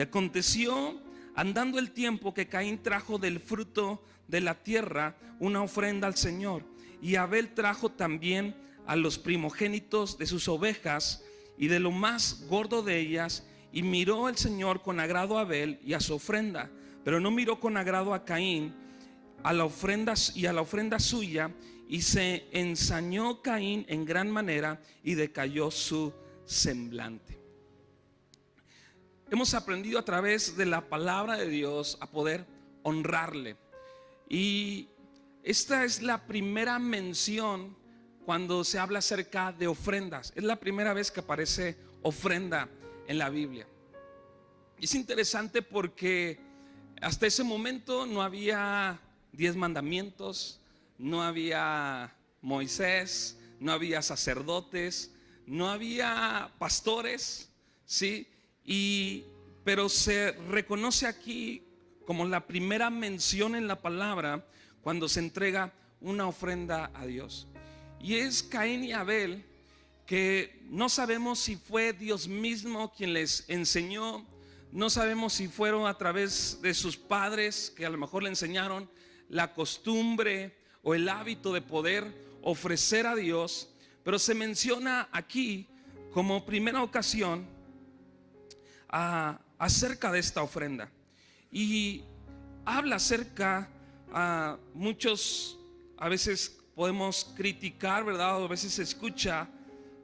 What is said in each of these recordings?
Aconteció, andando el tiempo, que Caín trajo del fruto de la tierra una ofrenda al Señor, y Abel trajo también a los primogénitos de sus ovejas y de lo más gordo de ellas. Y miró el Señor con agrado a Abel y a su ofrenda, pero no miró con agrado a Caín a la ofrenda suya, y se ensañó Caín en gran manera y decayó su semblante. Hemos aprendido a través de la palabra de Dios a poder honrarle, y esta es la primera mención cuando se habla acerca de ofrendas. Es la primera vez que aparece ofrenda en la Biblia. Es interesante porque hasta ese momento no había 10 mandamientos, no había Moisés, no había sacerdotes, no había pastores, ¿sí? Pero se reconoce aquí como la primera mención en la palabra cuando se entrega una ofrenda a Dios. Y es Caín y Abel, que no sabemos si fue Dios mismo quien les enseñó, no sabemos si fueron a través de sus padres que a lo mejor le enseñaron la costumbre o el hábito de poder ofrecer a Dios, pero se menciona aquí como primera ocasión acerca de esta ofrenda, y habla acerca, muchos a veces podemos criticar, ¿verdad? O a veces se escucha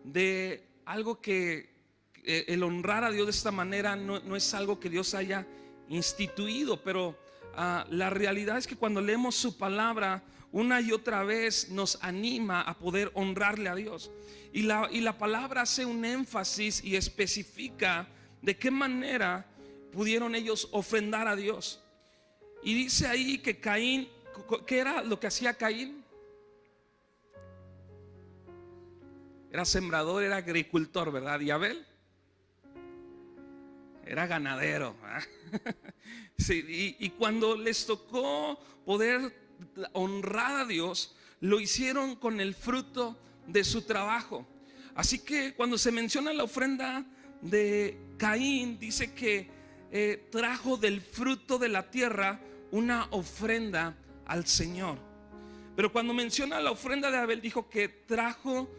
de algo que el honrar a Dios de esta manera no es algo que Dios haya instituido, pero la realidad es que cuando leemos su palabra una y otra vez nos anima a poder honrarle a Dios, y la palabra hace un énfasis y especifica de qué manera pudieron ellos ofrendar a Dios. Y dice ahí que Caín, ¿qué era lo que hacía Caín? Era sembrador, era agricultor, ¿verdad? Y Abel era ganadero, sí, y cuando les tocó poder honrar a Dios, lo hicieron con el fruto de su trabajo. Así que cuando se menciona la ofrenda de Caín, dice que trajo del fruto de la tierra una ofrenda al Señor. Pero cuando menciona la ofrenda de Abel, dijo que trajo,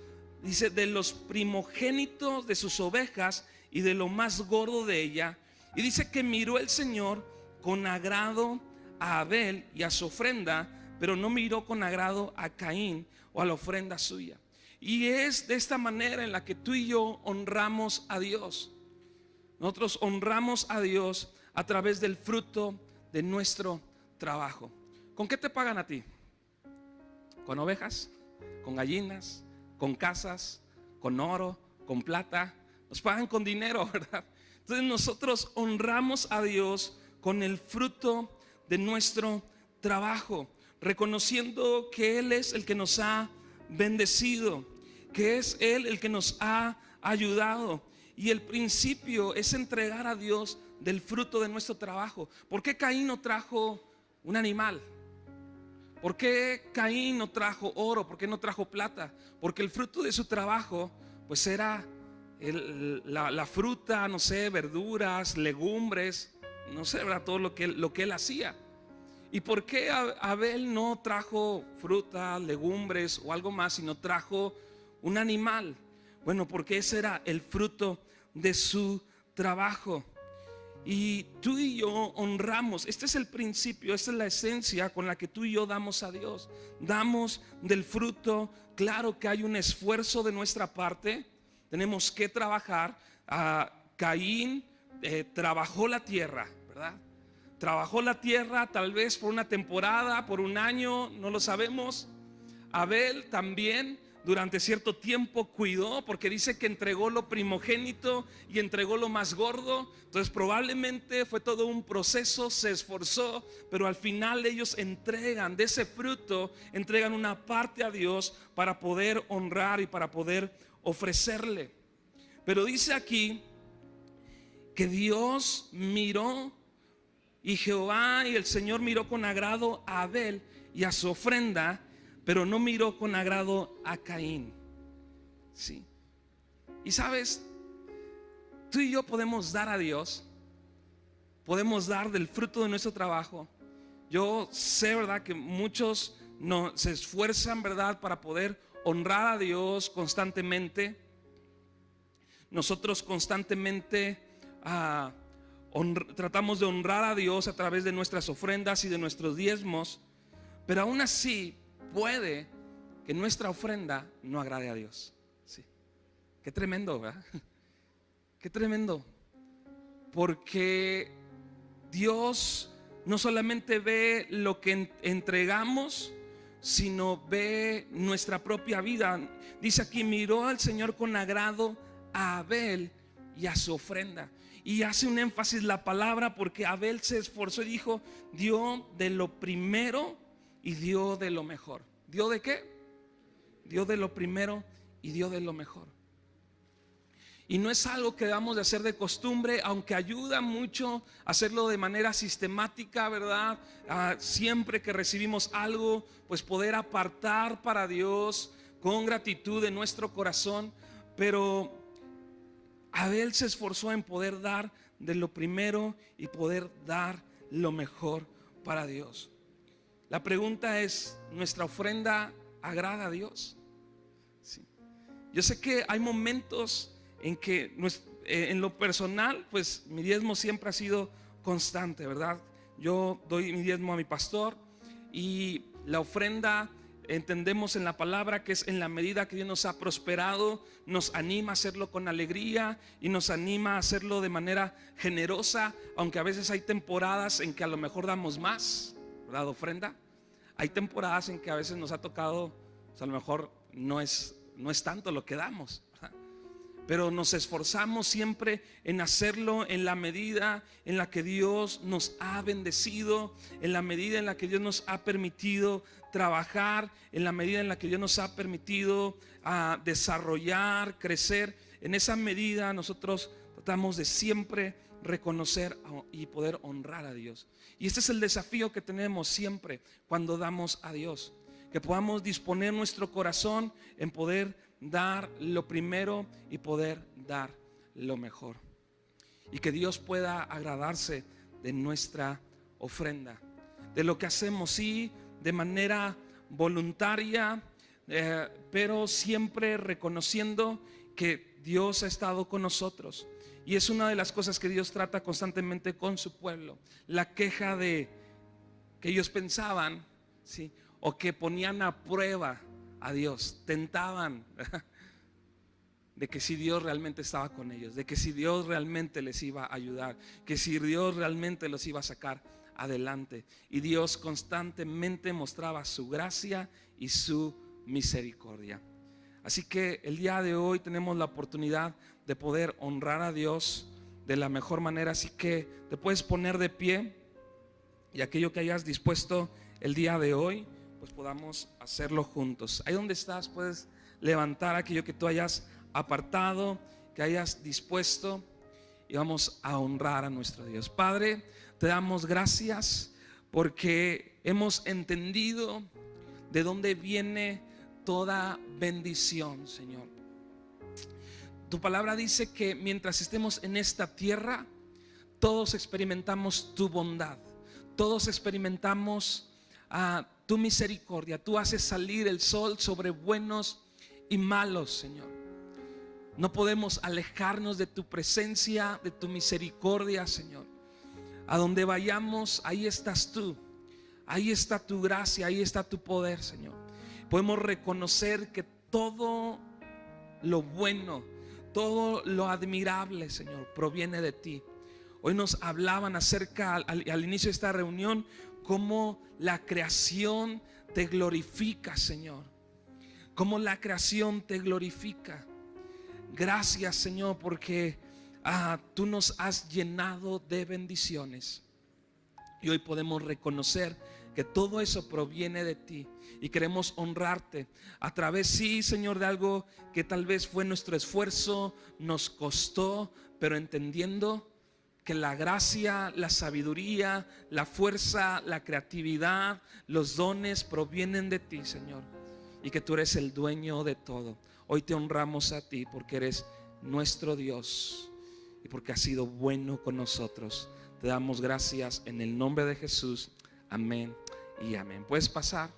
dice, de los primogénitos de sus ovejas y de lo más gordo de ella. Y dice que miró el Señor con agrado a Abel y a su ofrenda, pero no miró con agrado a Caín o a la ofrenda suya. Y es de esta manera en la que tú y yo honramos a Dios. Nosotros honramos a Dios a través del fruto de nuestro trabajo. ¿Con qué te pagan a ti? ¿Con ovejas? ¿Con gallinas? ¿Con casas? ¿Con oro? ¿Con plata? Nos pagan con dinero, ¿verdad? Entonces nosotros honramos a Dios con el fruto de nuestro trabajo, reconociendo que Él es el que nos ha bendecido, que es Él el que nos ha ayudado. Y el principio es entregar a Dios del fruto de nuestro trabajo. ¿Por qué Caín no trajo un animal? ¿Por qué Caín no trajo oro? ¿Por qué no trajo plata? Porque el fruto de su trabajo pues era la fruta, no sé, verduras, legumbres, no sé, ¿verdad? Todo lo que él hacía. ¿Y por qué Abel no trajo fruta, legumbres o algo más, sino trajo un animal? Bueno, porque ese era el fruto de su trabajo. Y tú y yo honramos. Este es el principio, esta es la esencia con la que tú y yo damos a Dios. Damos del fruto. Claro que hay un esfuerzo de nuestra parte, tenemos que trabajar. Caín trabajó la tierra, ¿verdad? Trabajó la tierra tal vez por una temporada, por un año, no lo sabemos. Abel también durante cierto tiempo cuidó, porque dice que entregó lo primogénito y entregó lo más gordo. Entonces probablemente fue todo un proceso, se esforzó, pero al final ellos entregan de ese fruto, entregan una parte a Dios para poder honrar y para poder ofrecerle. Pero dice aquí que Dios miró, y Jehová y el Señor miró con agrado a Abel y a su ofrenda, pero no miró con agrado a Caín. Sí. Y sabes, tú y yo podemos dar a Dios podemos dar del fruto de nuestro trabajo. Yo sé, ¿verdad?, que muchos no, se esfuerzan, ¿verdad?, para poder honrar a Dios constantemente. Nosotros constantemente tratamos de honrar a Dios a través de nuestras ofrendas y de nuestros diezmos, pero aún así puede que nuestra ofrenda no agrade a Dios. Sí. Qué tremendo, ¿verdad? Qué tremendo. Porque Dios no solamente ve lo que entregamos, sino ve nuestra propia vida. Dice aquí: miró al Señor con agrado a Abel y a su ofrenda. Y hace un énfasis la palabra, porque Abel se esforzó y dijo: dio de lo primero y dio de lo mejor. ¿Dio de qué? Dio de lo primero y dio de lo mejor. Y no es algo que debamos de hacer de costumbre, aunque ayuda mucho hacerlo de manera sistemática, ¿verdad? Siempre que recibimos algo, pues poder apartar para Dios con gratitud en nuestro corazón. Pero Abel se esforzó en poder dar de lo primero y poder dar lo mejor para Dios. La pregunta es: ¿nuestra ofrenda agrada a Dios? Sí. Yo sé que hay momentos en que en lo personal, pues mi diezmo siempre ha sido constante, ¿verdad? Yo doy mi diezmo a mi pastor, y la ofrenda, entendemos en la palabra que es en la medida que Dios nos ha prosperado, nos anima a hacerlo con alegría y nos anima a hacerlo de manera generosa, aunque a veces hay temporadas en que a lo mejor damos más, ¿verdad? Ofrenda. Hay temporadas en que a veces nos ha tocado, pues a lo mejor no es tanto lo que damos, ¿verdad? Pero nos esforzamos siempre en hacerlo en la medida en la que Dios nos ha bendecido, en la medida en la que Dios nos ha permitido trabajar, en la medida en la que Dios nos ha permitido desarrollar, crecer. En esa medida nosotros tratamos de siempre reconocer y poder honrar a Dios. Y este es el desafío que tenemos siempre cuando damos a Dios, que podamos disponer nuestro corazón en poder dar lo primero y poder dar lo mejor, y que Dios pueda agradarse de nuestra ofrenda, de lo que hacemos, sí, de manera voluntaria, pero siempre reconociendo que Dios ha estado con nosotros. Y es una de las cosas que Dios trata constantemente con su pueblo: la queja de que ellos pensaban, ¿sí?, o que ponían a prueba a Dios, tentaban de que si Dios realmente estaba con ellos, de que si Dios realmente les iba a ayudar, que si Dios realmente los iba a sacar adelante. Y Dios constantemente mostraba su gracia y su misericordia. Así que el día de hoy tenemos la oportunidad de poder honrar a Dios de la mejor manera. Así que te puedes poner de pie, y aquello que hayas dispuesto el día de hoy, pues podamos hacerlo juntos. Ahí donde estás, puedes levantar aquello que tú hayas apartado, que hayas dispuesto, y vamos a honrar a nuestro Dios. Padre, te damos gracias porque hemos entendido de dónde viene toda bendición, Señor. Tu palabra dice que mientras estemos en esta tierra, todos experimentamos tu bondad, todos experimentamos tu misericordia. Tú haces salir el sol sobre buenos y malos, Señor. No podemos alejarnos de tu presencia, de tu misericordia, Señor. A donde vayamos, ahí estás tú, ahí está tu gracia, ahí está tu poder, Señor. Podemos reconocer que todo lo bueno, todo lo admirable, Señor, proviene de ti. Hoy nos hablaban acerca al inicio de esta reunión cómo la creación te glorifica, Señor. Cómo la creación te glorifica. Gracias, Señor, porque tú nos has llenado de bendiciones. Y hoy podemos reconocer que todo eso proviene de ti. Y queremos honrarte a través, sí, Señor, de algo que tal vez fue nuestro esfuerzo, nos costó, pero entendiendo que la gracia, la sabiduría, la fuerza, la creatividad, los dones provienen de ti, Señor, y que tú eres el dueño de todo. Hoy te honramos a ti porque eres nuestro Dios y porque has sido bueno con nosotros. te damos gracias en el nombre de Jesús. Amén y amén. ¿Puedes pasar?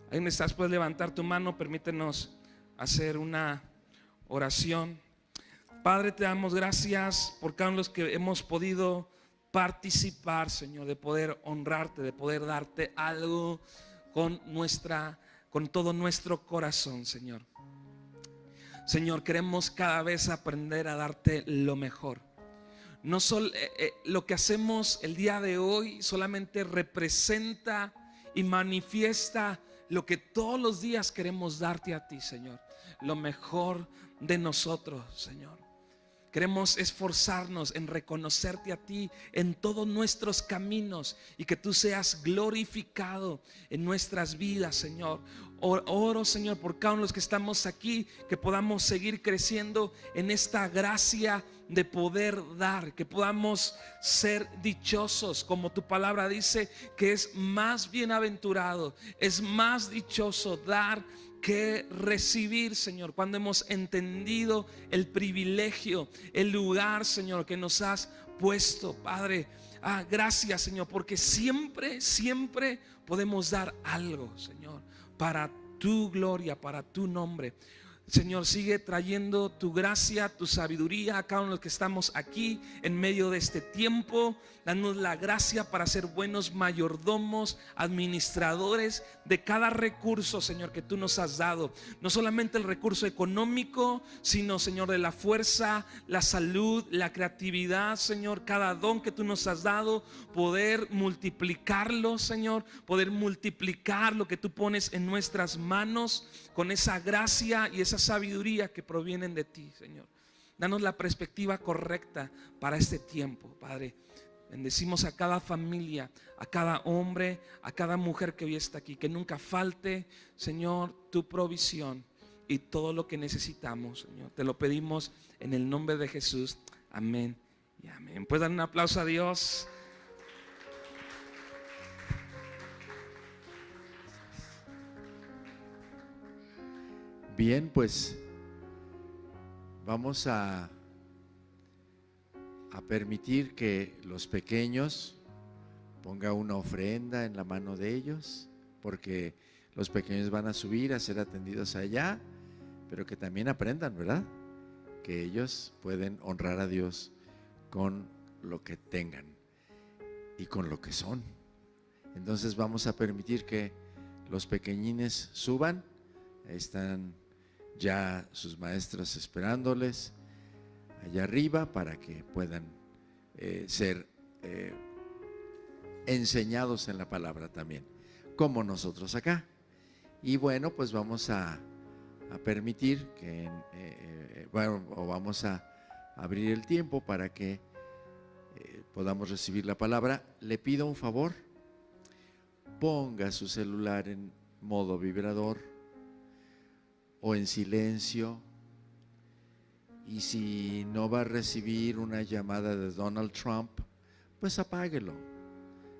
Ahí donde estás, puedes levantar tu mano. Permítenos hacer una oración. Padre, te damos gracias por cada uno de los que hemos podido participar, Señor, de poder honrarte, de poder darte algo con todo nuestro corazón, Señor. Señor, queremos cada vez aprender a darte lo mejor. No solo lo que hacemos el día de hoy solamente representa y manifiesta lo que todos los días queremos darte a ti, Señor. Lo mejor de nosotros, Señor. Queremos esforzarnos en reconocerte a ti en todos nuestros caminos y que tú seas glorificado en nuestras vidas, Señor. Oro, Señor, por cada uno de los que estamos aquí, que podamos seguir creciendo en esta gracia de poder dar, que podamos ser dichosos, como tu palabra dice, que es más bienaventurado, es más dichoso dar que recibir, Señor, cuando hemos entendido el privilegio, el lugar, Señor, que nos has puesto, Padre. Gracias, Señor, porque siempre podemos dar algo, Señor, para tu gloria, para tu nombre. Señor, sigue trayendo tu gracia, tu sabiduría a cada uno de los que estamos aquí en medio de este tiempo. Danos la gracia para ser buenos mayordomos, administradores de cada recurso, Señor, que tú nos has dado. No solamente el recurso económico, sino, Señor, de la fuerza, la salud, la creatividad, Señor. Cada don que tú nos has dado, poder multiplicarlo, Señor. Poder multiplicar lo que tú pones en nuestras manos con esa gracia y esa sabiduría que provienen de ti, Señor. Danos la perspectiva correcta para este tiempo, Padre. Bendecimos a cada familia, a cada hombre, a cada mujer que hoy está aquí. Que nunca falte, Señor, tu provisión y todo lo que necesitamos, Señor. Te lo pedimos en el nombre de Jesús. Amén y amén. ¿Puedes dar un aplauso a Dios? Bien, pues vamos a permitir que los pequeños pongan una ofrenda en la mano de ellos, porque los pequeños van a subir a ser atendidos allá, pero que también aprendan, ¿verdad? Que ellos pueden honrar a Dios con lo que tengan y con lo que son. Entonces vamos a permitir que los pequeñines suban. Ahí están ya sus maestros esperándoles allá arriba para que puedan ser enseñados en la palabra también, como nosotros acá. Y bueno, pues vamos a permitir que, vamos a abrir el tiempo para que podamos recibir la palabra. Le pido un favor, ponga su celular en modo vibrador o en silencio. Y si no va a recibir una llamada de Donald Trump, pues apáguelo,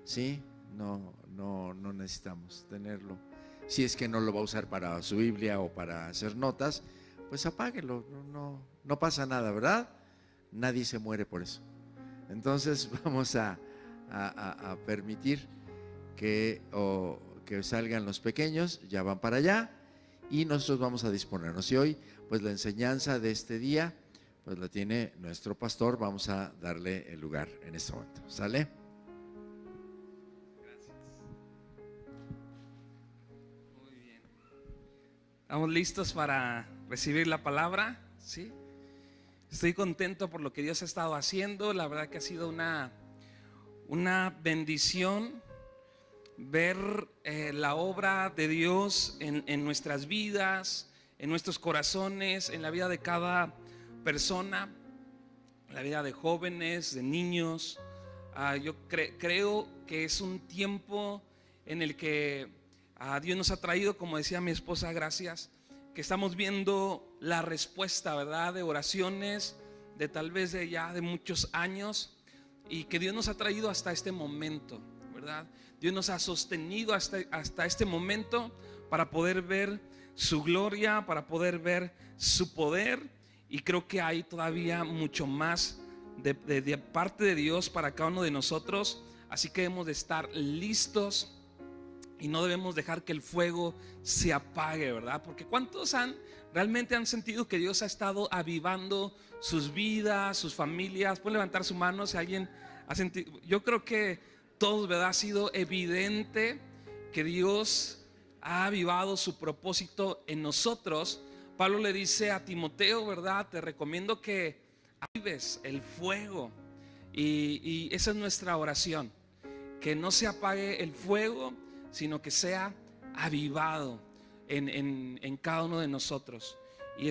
¿sí? No necesitamos tenerlo. Si es que no lo va a usar para su Biblia o para hacer notas, pues apáguelo, no pasa nada, ¿verdad? Nadie se muere por eso. Entonces vamos a permitir que salgan los pequeños, ya van para allá, y nosotros vamos a disponernos. Y hoy, pues la enseñanza de este día, pues la tiene nuestro pastor. Vamos a darle el lugar en este momento. ¿Sale? Gracias. Muy bien. ¿Estamos listos para recibir la palabra? Sí. Estoy contento por lo que Dios ha estado haciendo. La verdad que ha sido una bendición ver la obra de Dios en nuestras vidas, en nuestros corazones, en la vida de cada persona, en la vida de jóvenes, de niños. Yo creo que es un tiempo en el que Dios nos ha traído, como decía mi esposa, gracias, que estamos viendo la respuesta, ¿verdad? De oraciones de tal vez de ya de muchos años, y que Dios nos ha traído hasta este momento, ¿verdad? Dios nos ha sostenido hasta este momento para poder ver su gloria, para poder ver su poder, y creo que hay todavía mucho más de parte de Dios para cada uno de nosotros. Así que debemos de estar listos y no debemos dejar que el fuego se apague, ¿verdad? Porque ¿cuántos realmente han sentido que Dios ha estado avivando sus vidas, sus familias? Pueden levantar su mano si alguien ha sentido. Yo creo que todos, ¿verdad? Ha sido evidente que Dios ha avivado su propósito en nosotros. Pablo le dice a Timoteo, ¿verdad? Te recomiendo que avives el fuego, y esa es nuestra oración, que no se apague el fuego, sino que sea avivado en cada uno de nosotros. Y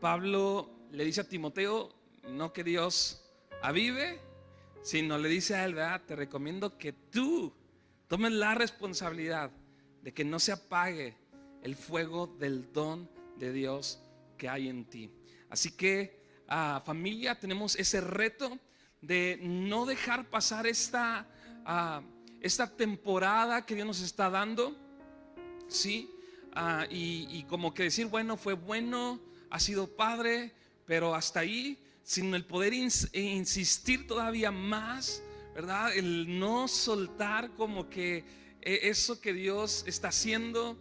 Pablo le dice a Timoteo, no que Dios avive, sino le dice a él, ¿verdad? Te recomiendo que tú tomes la responsabilidad de que no se apague el fuego del don de Dios que hay en ti. Así que, familia, tenemos ese reto de no dejar pasar esta temporada que Dios nos está dando, ¿sí? Y como que decir, bueno, fue bueno, ha sido padre, pero hasta ahí, sino el poder insistir todavía más, ¿verdad? El no soltar como que eso que Dios está haciendo.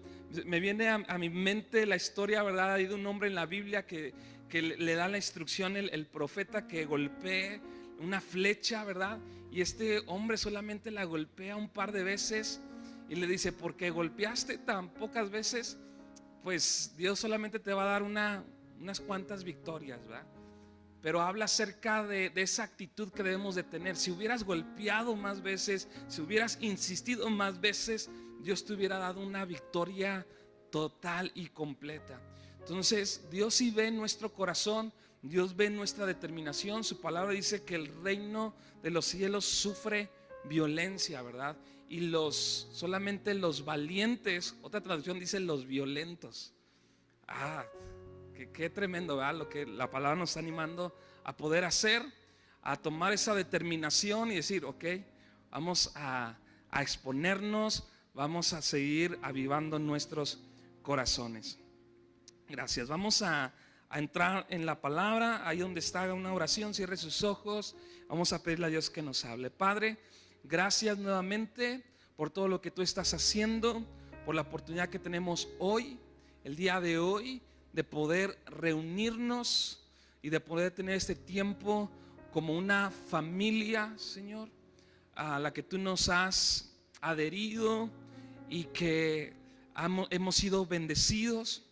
Me viene a mi mente la historia, ¿verdad? Hay de un hombre en la Biblia que le da la instrucción el profeta que golpee una flecha, ¿verdad? Y este hombre solamente la golpea un par de veces y le dice, porque golpeaste tan pocas veces, pues Dios solamente te va a dar unas cuantas victorias, ¿verdad? Pero habla acerca de esa actitud que debemos de tener. Si hubieras golpeado más veces, si hubieras insistido más veces, Dios te hubiera dado una victoria total y completa. Entonces Dios sí ve nuestro corazón, Dios ve nuestra determinación. Su palabra dice que el reino de los cielos sufre violencia, ¿verdad? Y solamente los valientes, otra traducción dice los violentos. Qué tremendo, ¿verdad? Lo que la palabra nos está animando a poder hacer, a tomar esa determinación y decir, ok, vamos a exponernos, vamos a seguir avivando nuestros corazones. Gracias. Vamos a entrar en la palabra. Ahí donde está una oración, cierre sus ojos. Vamos a pedirle a Dios que nos hable. Padre, gracias nuevamente por todo lo que tú estás haciendo, por la oportunidad que tenemos hoy, el día de hoy, de poder reunirnos y de poder tener este tiempo como una familia, Señor, a la que tú nos has adherido y que hemos sido bendecidos.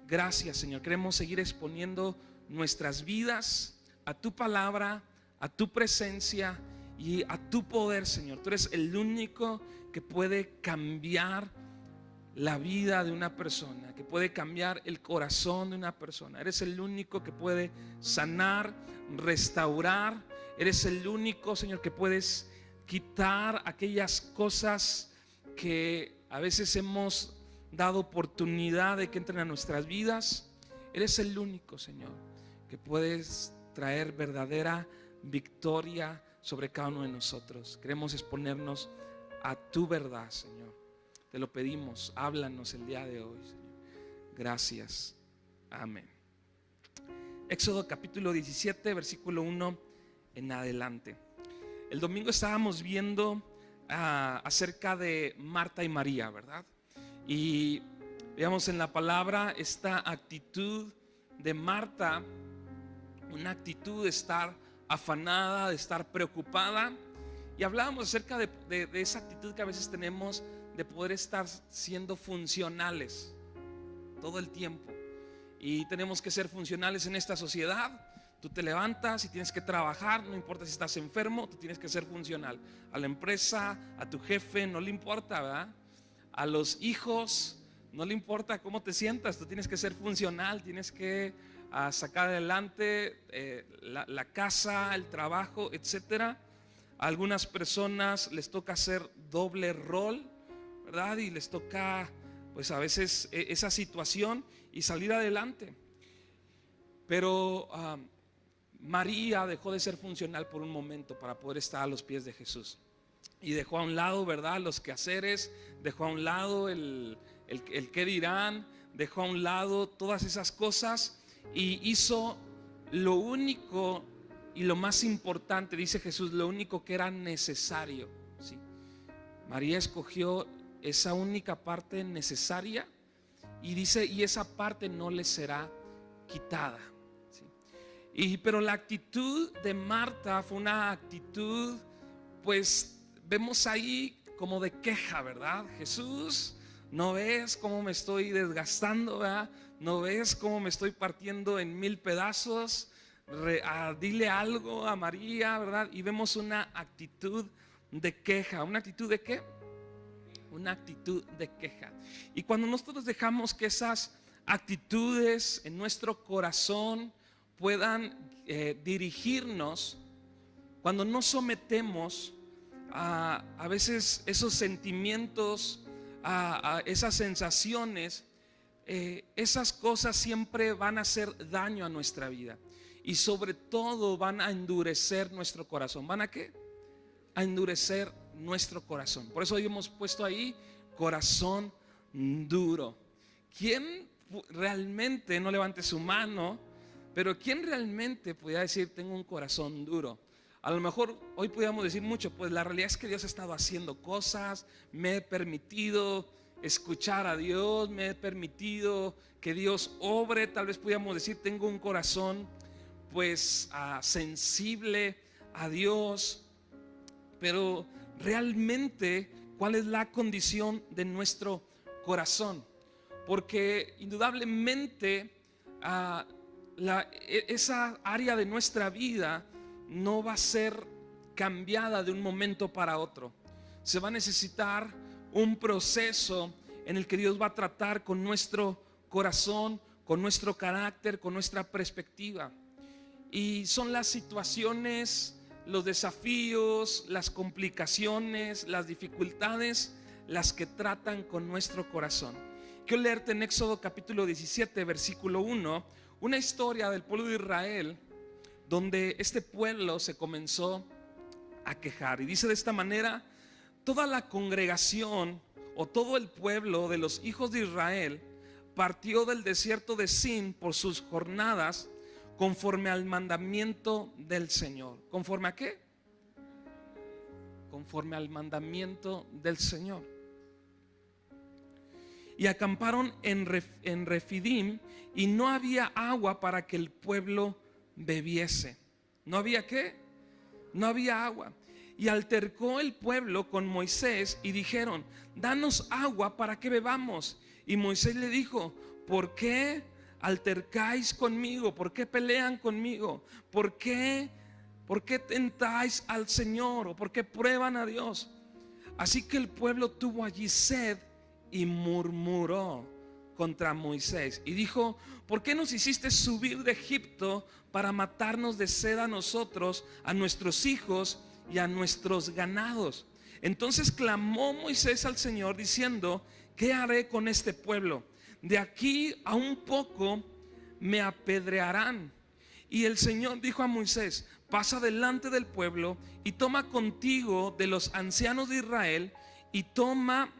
Gracias, Señor. Queremos seguir exponiendo nuestras vidas a tu palabra, a tu presencia y a tu poder, Señor. Tú eres el único que puede cambiar la vida de una persona, que puede cambiar el corazón de una persona. Eres el único que puede sanar, restaurar. Eres el único, Señor, que puedes quitar aquellas cosas que a veces hemos dado oportunidad de que entren a nuestras vidas. Eres el único, Señor, que puedes traer verdadera victoria sobre cada uno de nosotros. Queremos exponernos a tu verdad, Señor. Te lo pedimos, háblanos el día de hoy, Señor. Gracias. Amén. Éxodo capítulo 17, versículo 1 en adelante. El domingo estábamos viendo acerca de Marta y María, ¿verdad? Y veamos en la palabra esta actitud de Marta, una actitud de estar afanada, de estar preocupada. Y hablábamos acerca de esa actitud que a veces tenemos de poder estar siendo funcionales todo el tiempo. Y tenemos que ser funcionales en esta sociedad. Tú te levantas y tienes que trabajar, no importa si estás enfermo, tú tienes que ser funcional. A la empresa, a tu jefe, no le importa, ¿verdad? A los hijos, no le importa cómo te sientas, tú tienes que ser funcional, tienes que sacar adelante la casa, el trabajo, etcétera. A algunas personas les toca hacer doble rol, ¿verdad? Y les toca pues a veces esa situación y salir adelante. Pero María dejó de ser funcional por un momento para poder estar a los pies de Jesús. Y dejó a un lado, ¿verdad?, los quehaceres, dejó a un lado el qué dirán, dejó a un lado todas esas cosas y hizo lo único y lo más importante, dice Jesús, lo único que era necesario, ¿sí? María escogió esa única parte necesaria y dice, y esa parte no le será quitada, ¿sí? Pero la actitud de Marta fue una actitud, pues vemos ahí como de queja, ¿verdad? Jesús, ¿no ves cómo me estoy desgastando, ¿verdad? ¿No ves cómo me estoy partiendo en 1000 pedazos? Dile algo a María, ¿verdad? Y vemos una actitud de queja. ¿Una actitud de qué? Una actitud de queja. Y cuando nosotros dejamos que esas actitudes en nuestro corazón puedan dirigirnos, cuando nos sometemos a veces esos sentimientos, a esas sensaciones, esas cosas siempre van a hacer daño a nuestra vida y sobre todo van a endurecer nuestro corazón. ¿Van a qué? A endurecer nuestro corazón. Por eso hoy hemos puesto ahí corazón duro. ¿Quién realmente, no levante su mano, pero quién realmente podría decir tengo un corazón duro? A lo mejor hoy podríamos decir mucho, pues la realidad es que Dios ha estado haciendo cosas, me he permitido escuchar a Dios, me he permitido que Dios obre. Tal vez podríamos decir tengo un corazón pues sensible a Dios. Pero realmente, ¿cuál es la condición de nuestro corazón? Porque indudablemente esa área de nuestra vida no va a ser cambiada de un momento para otro. Se va a necesitar un proceso en el que Dios va a tratar con nuestro corazón, con nuestro carácter, con nuestra perspectiva. Y son las situaciones, los desafíos, las complicaciones, las dificultades, las que tratan con nuestro corazón. Quiero leerte en Éxodo capítulo 17, versículo 1, una historia del pueblo de Israel, donde este pueblo se comenzó a quejar. Y dice de esta manera: toda la congregación o todo el pueblo de los hijos de Israel partió del desierto de Sin por sus jornadas, conforme al mandamiento del Señor. ¿Conforme a qué? Conforme al mandamiento del Señor. Y acamparon en Refidim, y no había agua para que el pueblo bebiese. ¿No había qué? No había agua. Y altercó el pueblo con Moisés y dijeron: danos agua para que bebamos. Y Moisés le dijo: ¿por qué altercáis conmigo? ¿Por qué pelean conmigo? ¿Por qué tentáis al Señor? ¿O por qué prueban a Dios? Así que el pueblo tuvo allí sed y murmuró contra Moisés y dijo: ¿por qué nos hiciste subir de Egipto para matarnos de sed a nosotros, a nuestros hijos y a nuestros ganados? Entonces clamó Moisés al Señor diciendo: ¿qué haré con este pueblo? De aquí a un poco me apedrearán. Y el Señor dijo a Moisés: pasa delante del pueblo y toma contigo de los ancianos de Israel, y toma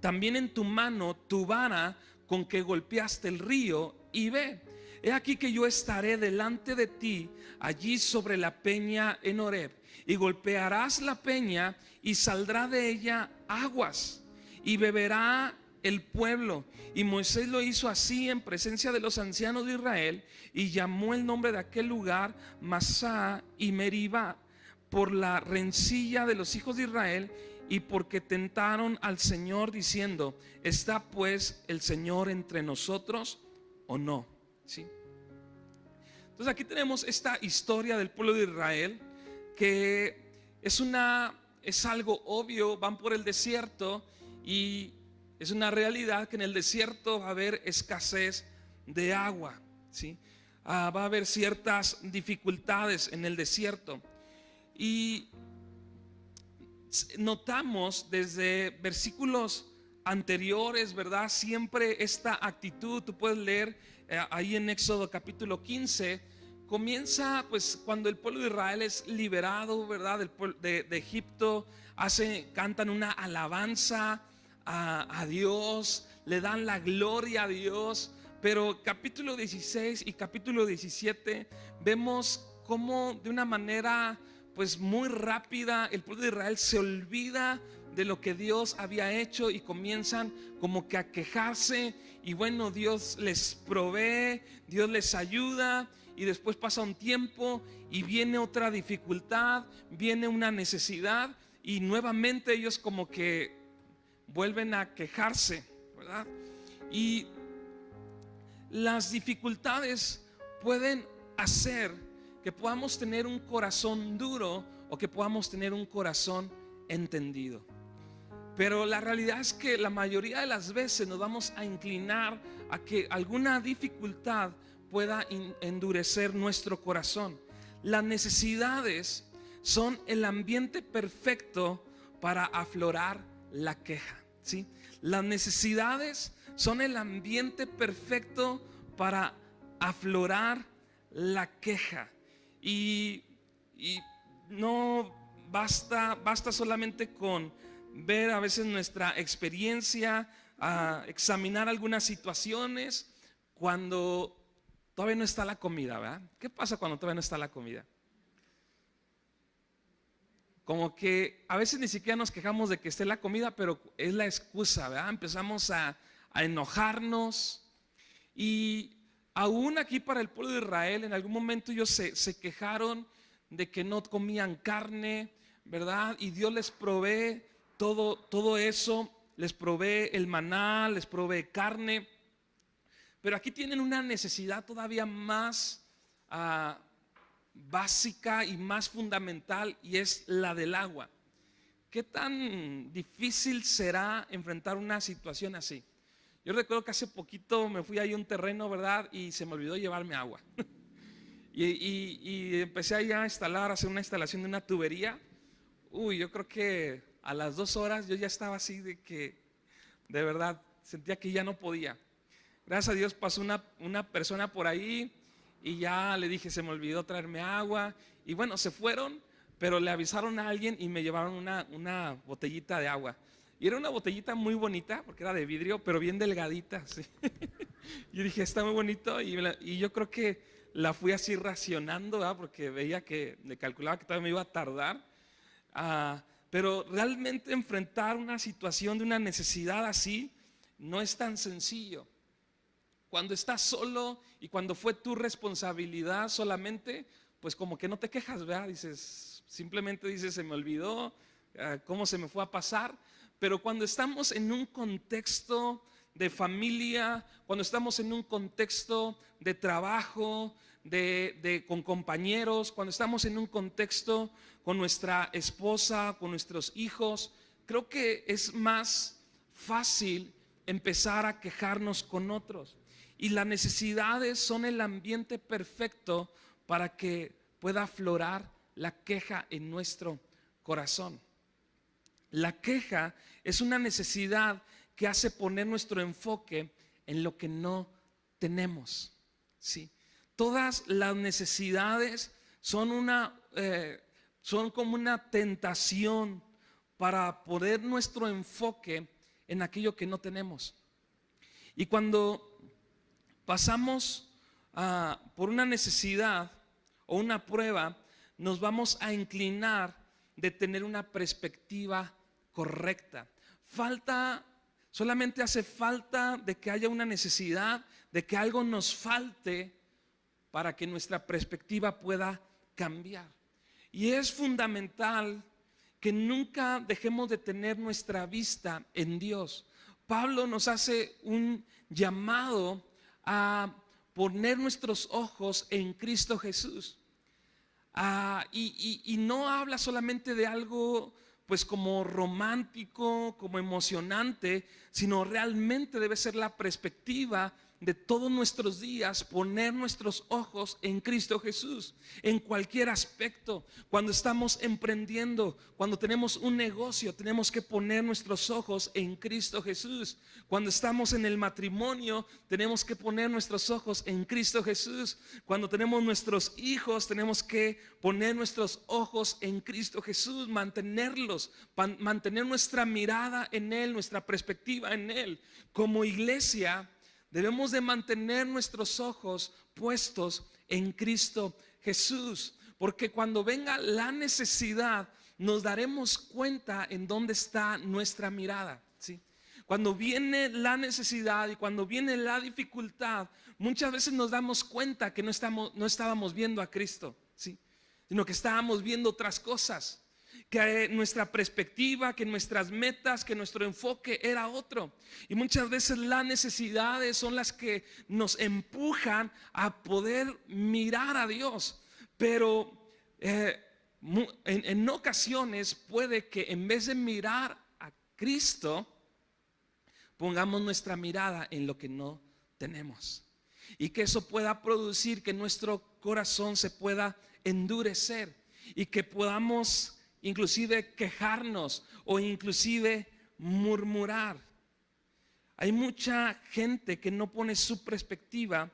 también en tu mano tu vara con que golpeaste el río, y ve, he aquí que yo estaré delante de ti allí sobre la peña en Horeb, y golpearás la peña y saldrá de ella aguas, y beberá el pueblo. Y Moisés lo hizo así en presencia de los ancianos de Israel, y llamó el nombre de aquel lugar Masá y Meribá, por la rencilla de los hijos de Israel, y porque tentaron al Señor diciendo: ¿está pues el Señor entre nosotros o no? ¿Sí? Entonces aquí tenemos esta historia del pueblo de Israel, que es algo obvio. Van por el desierto y es una realidad que en el desierto va a haber escasez de agua, ¿sí? Va a haber ciertas dificultades en el desierto. Y notamos desde versículos anteriores, ¿verdad? Siempre esta actitud, tú puedes leer ahí en Éxodo capítulo 15, comienza pues cuando el pueblo de Israel es liberado, ¿verdad? De Egipto, cantan una alabanza a Dios, le dan la gloria a Dios. Pero capítulo 16 y capítulo 17 vemos cómo de una manera pues muy rápida el pueblo de Israel se olvida de lo que Dios había hecho y comienzan como que a quejarse. Y bueno, Dios les provee, Dios les ayuda, y después pasa un tiempo y viene otra dificultad, viene una necesidad, y nuevamente ellos como que vuelven a quejarse, ¿verdad? Y las dificultades pueden hacer que podamos tener un corazón duro o que podamos tener un corazón entendido. Pero la realidad es que la mayoría de las veces nos vamos a inclinar a que alguna dificultad pueda endurecer nuestro corazón. Las necesidades son el ambiente perfecto para aflorar la queja, ¿sí? Las necesidades son el ambiente perfecto para aflorar la queja. Y no basta solamente con ver a veces nuestra experiencia, examinar algunas situaciones cuando todavía no está la comida, ¿verdad? ¿Qué pasa cuando todavía no está la comida? Como que a veces ni siquiera nos quejamos de que esté la comida, pero es la excusa, ¿verdad? Empezamos a enojarnos. Y aún aquí para el pueblo de Israel, en algún momento ellos se quejaron de que no comían carne, ¿verdad? Y Dios les provee todo eso, les provee el maná, les provee carne. Pero aquí tienen una necesidad todavía más básica y más fundamental, y es la del agua. ¿Qué tan difícil será enfrentar una situación así? Yo recuerdo que hace poquito me fui ahí a un terreno, ¿verdad? Y se me olvidó llevarme agua. y empecé ahí a hacer una instalación de una tubería. Yo creo que a las 2 horas yo ya estaba así de que, de verdad, sentía que ya no podía. Gracias a Dios pasó una persona por ahí y ya le dije, se me olvidó traerme agua. Y bueno, se fueron, pero le avisaron a alguien y me llevaron una botellita de agua. Y era una botellita muy bonita, porque era de vidrio, pero bien delgadita, ¿sí? Yo dije, está muy bonito, y yo creo que la fui así racionando, ¿verdad? Porque veía que me calculaba que todavía me iba a tardar. Pero realmente enfrentar una situación de una necesidad así no es tan sencillo. Cuando estás solo y cuando fue tu responsabilidad solamente, pues como que no te quejas, ¿verdad? Simplemente dices, se me olvidó, cómo se me fue a pasar. Pero cuando estamos en un contexto de familia, cuando estamos en un contexto de trabajo, con compañeros, cuando estamos en un contexto con nuestra esposa, con nuestros hijos, creo que es más fácil empezar a quejarnos con otros. Y las necesidades son el ambiente perfecto para que pueda aflorar la queja en nuestro corazón. La queja es una necesidad que hace poner nuestro enfoque en lo que no tenemos, ¿sí? Todas las necesidades son como una tentación para poner nuestro enfoque en aquello que no tenemos. Y cuando pasamos por una necesidad o una prueba, nos vamos a inclinar de tener una perspectiva correcta. Solamente hace falta de que haya una necesidad, de que algo nos falte para que nuestra perspectiva pueda cambiar. Y es fundamental que nunca dejemos de tener nuestra vista en Dios. Pablo nos hace un llamado a poner nuestros ojos en Cristo Jesús. Y no habla solamente de algo pues como romántico, como emocionante, sino realmente debe ser la perspectiva de todos nuestros días poner nuestros ojos en Cristo Jesús, en cualquier aspecto. Cuando estamos emprendiendo, cuando tenemos un negocio, tenemos que poner nuestros ojos en Cristo Jesús. Cuando estamos en el matrimonio, tenemos que poner nuestros ojos en Cristo Jesús. Cuando tenemos nuestros hijos, tenemos que poner nuestros ojos en Cristo Jesús, mantenerlos, mantener nuestra mirada en Él, nuestra perspectiva en Él. Como iglesia, debemos de mantener nuestros ojos puestos en Cristo Jesús, porque cuando venga la necesidad, nos daremos cuenta en dónde está nuestra mirada, ¿sí? Cuando viene la necesidad y cuando viene la dificultad, muchas veces nos damos cuenta que no estábamos viendo a Cristo, ¿sí? Sino que estábamos viendo otras cosas, que nuestra perspectiva, que nuestras metas, que nuestro enfoque era otro. Y muchas veces las necesidades son las que nos empujan a poder mirar a Dios. Pero en ocasiones puede que en vez de mirar a Cristo, pongamos nuestra mirada en lo que no tenemos. Y que eso pueda producir que nuestro corazón se pueda endurecer y que podamos inclusive quejarnos o inclusive murmurar. Hay mucha gente que no pone su perspectiva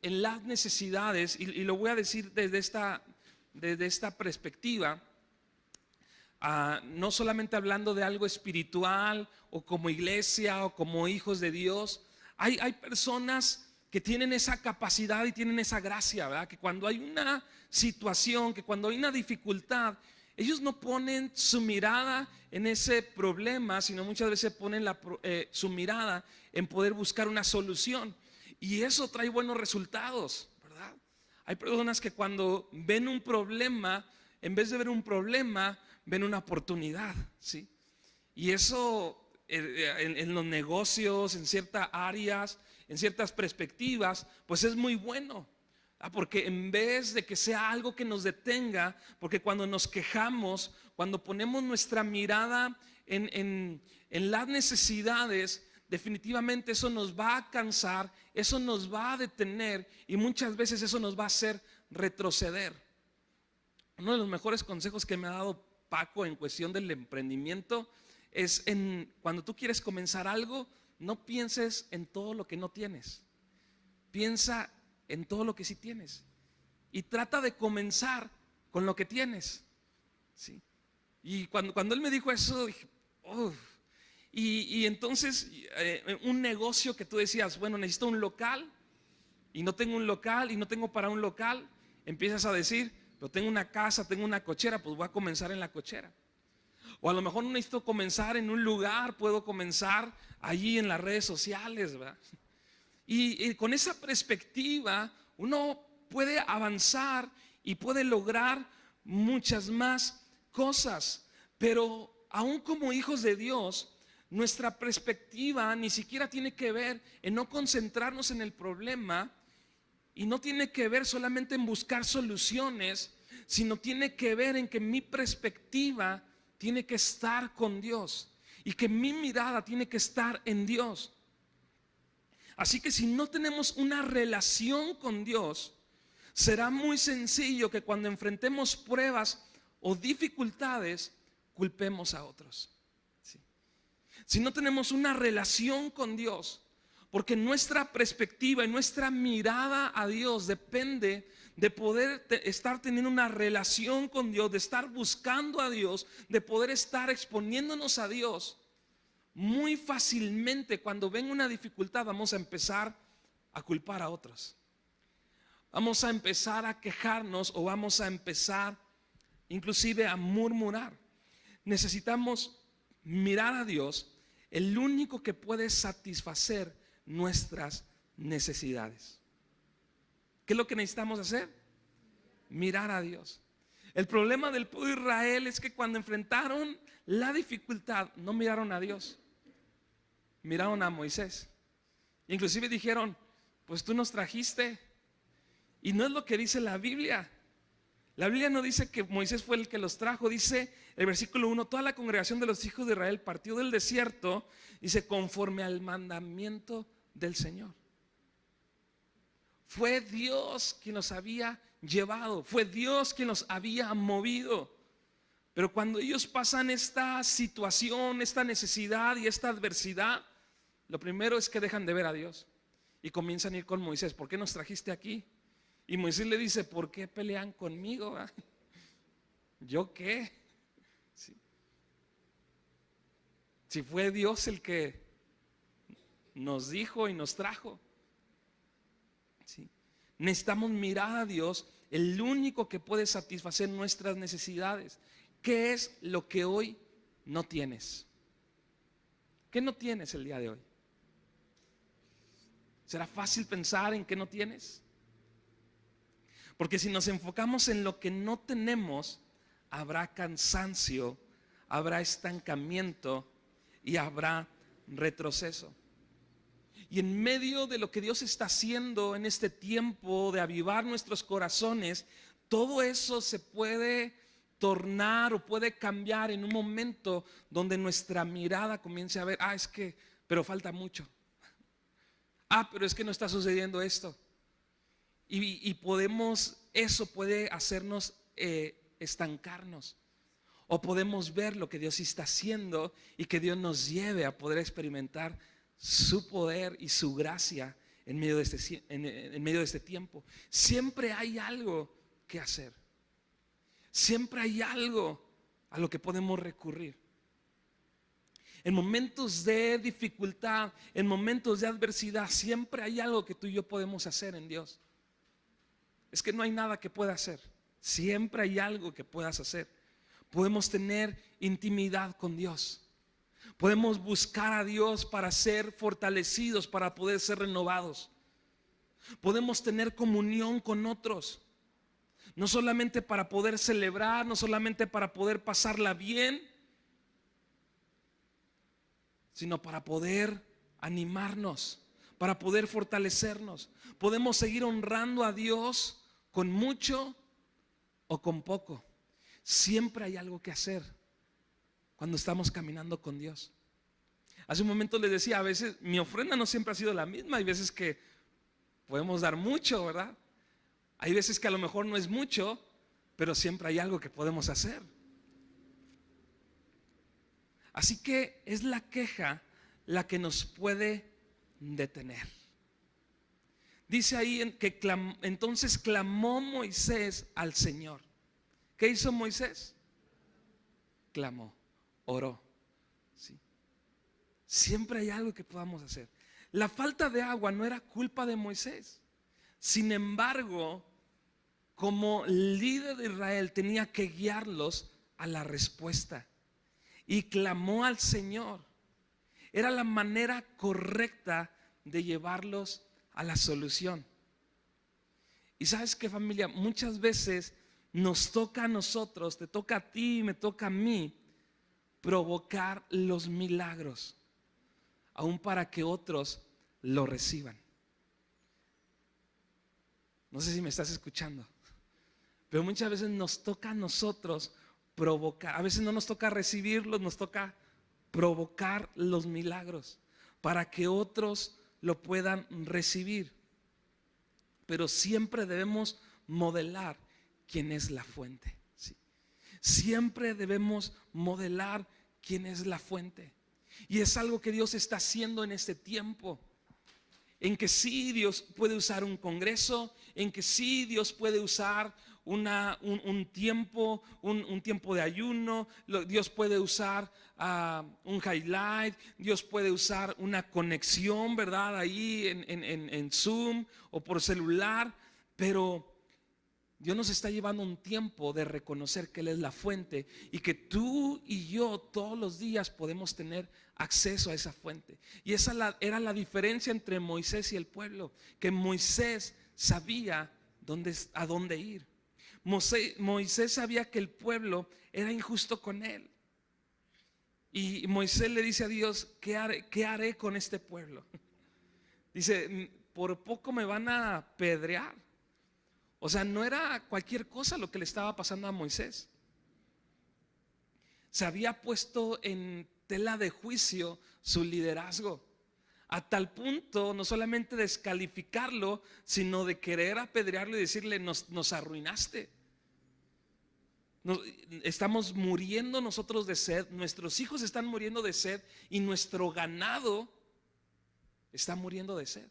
en las necesidades, y lo voy a decir desde esta perspectiva, no solamente hablando de algo espiritual o como iglesia o como hijos de Dios. Hay personas que tienen esa capacidad y tienen esa gracia, ¿verdad? Que cuando hay una situación, que cuando hay una dificultad, ellos no ponen su mirada en ese problema, sino muchas veces ponen su mirada en poder buscar una solución. Y eso trae buenos resultados, ¿verdad? Hay personas que cuando ven un problema, en vez de ver un problema, ven una oportunidad, ¿sí? Y eso en los negocios, en ciertas áreas, en ciertas perspectivas, pues es muy bueno, porque en vez de que sea algo que nos detenga, porque cuando nos quejamos, cuando ponemos nuestra mirada en las necesidades, definitivamente eso nos va a cansar, eso nos va a detener y muchas veces eso nos va a hacer retroceder. Uno de los mejores consejos que me ha dado Paco en cuestión del emprendimiento es cuando tú quieres comenzar algo, no pienses en todo lo que no tienes, piensa en todo lo que sí tienes y trata de comenzar con lo que tienes, ¿sí? Y cuando él me dijo eso, dije, oh. Y entonces un negocio que tú decías, bueno, necesito un local y no tengo un local y no tengo para un local, empiezas a decir, pero tengo una casa, tengo una cochera, pues voy a comenzar en la cochera. O a lo mejor no necesito comenzar en un lugar, puedo comenzar allí en las redes sociales, ¿verdad? Y con esa perspectiva uno puede avanzar y puede lograr muchas más cosas. Pero aún como hijos de Dios, nuestra perspectiva ni siquiera tiene que ver en no concentrarnos en el problema y no tiene que ver solamente en buscar soluciones, sino tiene que ver en que mi perspectiva tiene que estar con Dios y que mi mirada tiene que estar en Dios. Así que si no tenemos una relación con Dios, será muy sencillo que cuando enfrentemos pruebas o dificultades, culpemos a otros. ¿Sí? Si no tenemos una relación con Dios, porque nuestra perspectiva y nuestra mirada a Dios depende de poder estar teniendo una relación con Dios, de estar buscando a Dios, de poder estar exponiéndonos a Dios. Muy fácilmente cuando venga una dificultad vamos a empezar a culpar a otros. Vamos a empezar a quejarnos o vamos a empezar inclusive a murmurar. Necesitamos mirar a Dios, el único que puede satisfacer nuestras necesidades. ¿Qué es lo que necesitamos hacer? Mirar a Dios. El problema del pueblo de Israel es que cuando enfrentaron la dificultad no miraron a Dios, miraron a Moisés. Inclusive dijeron, pues tú nos trajiste. Y no es lo que dice la Biblia. La Biblia no dice que Moisés fue el que los trajo, dice el versículo 1, toda la congregación de los hijos de Israel partió del desierto, dice, conforme al mandamiento del Señor. Fue Dios quien los había llevado, fue Dios quien los había movido. Pero cuando ellos pasan esta situación, esta necesidad y esta adversidad, lo primero es que dejan de ver a Dios y comienzan a ir con Moisés. ¿Por qué nos trajiste aquí? Y Moisés le dice, ¿por qué pelean conmigo? ¿Yo qué? Sí. Si fue Dios el que nos dijo y nos trajo. Sí. Necesitamos mirar a Dios, el único que puede satisfacer nuestras necesidades. ¿Qué es lo que hoy no tienes? ¿Qué no tienes el día de hoy? ¿Será fácil pensar en qué no tienes? Porque si nos enfocamos en lo que no tenemos, habrá cansancio, habrá estancamiento y habrá retroceso. Y en medio de lo que Dios está haciendo en este tiempo de avivar nuestros corazones, todo eso se puede tornar o puede cambiar en un momento donde nuestra mirada comience a ver, es que, pero falta mucho. Pero es que no está sucediendo esto. Y podemos, eso puede hacernos estancarnos. O podemos ver lo que Dios está haciendo y que Dios nos lleve a poder experimentar su poder y su gracia en medio de este tiempo. Siempre hay algo que hacer. Siempre hay algo a lo que podemos recurrir. En momentos de dificultad, en momentos de adversidad, siempre hay algo que tú y yo podemos hacer en Dios. Es que no hay nada que pueda hacer. Siempre hay algo que puedas hacer. Podemos tener intimidad con Dios. Podemos buscar a Dios para ser fortalecidos, para poder ser renovados. Podemos tener comunión con otros. No solamente para poder celebrar, no solamente para poder pasarla bien, sino para poder animarnos, para poder fortalecernos. Podemos seguir honrando a Dios con mucho o con poco. Siempre hay algo que hacer cuando estamos caminando con Dios. Hace un momento les decía, a veces mi ofrenda no siempre ha sido la misma. Hay veces que podemos dar mucho, ¿verdad? Hay veces que a lo mejor no es mucho, pero siempre hay algo que podemos hacer. Así que es la queja la que nos puede detener. Dice ahí que entonces clamó Moisés al Señor. ¿Qué hizo Moisés? Clamó, oró. ¿Sí? Siempre hay algo que podamos hacer. La falta de agua no era culpa de Moisés. Sin embargo, como líder de Israel tenía que guiarlos a la respuesta. Y clamó al Señor. Era la manera correcta de llevarlos a la solución. Y sabes qué, familia, muchas veces nos toca a nosotros, te toca a ti, me toca a mí, provocar los milagros, aún para que otros lo reciban. No sé si me estás escuchando, pero muchas veces nos toca a nosotros provocar. A veces no nos toca recibirlos, nos toca provocar los milagros para que otros lo puedan recibir. Pero siempre debemos modelar quién es la fuente. ¿Sí? Siempre debemos modelar quién es la fuente. Y es algo que Dios está haciendo en este tiempo, en que sí Dios puede usar un congreso, en que sí Dios puede usar un tiempo de ayuno, Dios puede usar un highlight, Dios puede usar una conexión, ¿verdad? Ahí en Zoom o por celular, pero Dios nos está llevando un tiempo de reconocer que Él es la fuente y que tú y yo todos los días podemos tener acceso a esa fuente. Y esa era la diferencia entre Moisés y el pueblo, que Moisés sabía a dónde ir. Moisés sabía que el pueblo era injusto con él. Y Moisés le dice a Dios, ¿qué haré con este pueblo? Dice, por poco me van a apedrear. O sea, no era cualquier cosa lo que le estaba pasando a Moisés. Se había puesto en tela de juicio su liderazgo, a tal punto no solamente descalificarlo, sino de querer apedrearlo y decirle: nos arruinaste. Estamos muriendo nosotros de sed, nuestros hijos están muriendo de sed y nuestro ganado está muriendo de sed.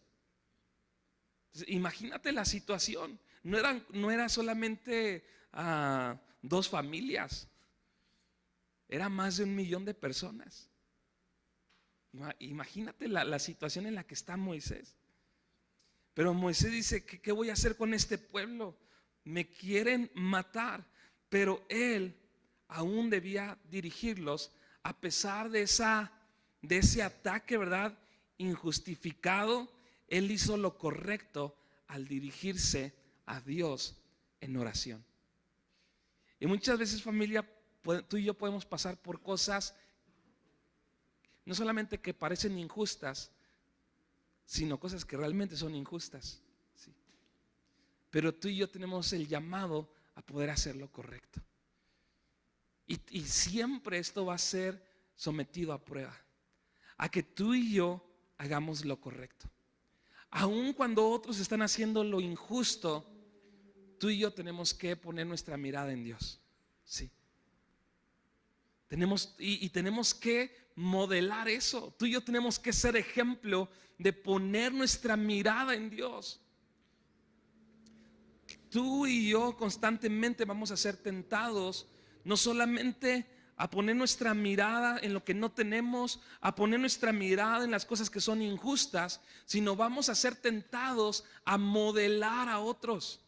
Entonces, imagínate la situación. No era solamente 2 familias, era más de 1 millón de personas. Imagínate la situación en la que está Moisés. Pero Moisés dice: ¿qué voy a hacer con este pueblo? Me quieren matar. Pero él aún debía dirigirlos a pesar de ese ataque, ¿verdad?, injustificado. Él hizo lo correcto al dirigirse a Dios en oración. Y muchas veces, familia, tú y yo podemos pasar por cosas no solamente que parecen injustas, sino cosas que realmente son injustas, ¿sí? Pero tú y yo tenemos el llamado a poder hacer lo correcto. Y siempre esto va a ser sometido a prueba, a que tú y yo hagamos lo correcto. Aun cuando otros están haciendo lo injusto, tú y yo tenemos que poner nuestra mirada en Dios, ¿sí? Tenemos que modelar eso. Tú y yo tenemos que ser ejemplo de poner nuestra mirada en Dios. Tú y yo constantemente vamos a ser tentados, no solamente a poner nuestra mirada en lo que no tenemos, a poner nuestra mirada en las cosas que son injustas, sino vamos a ser tentados a modelar a otros.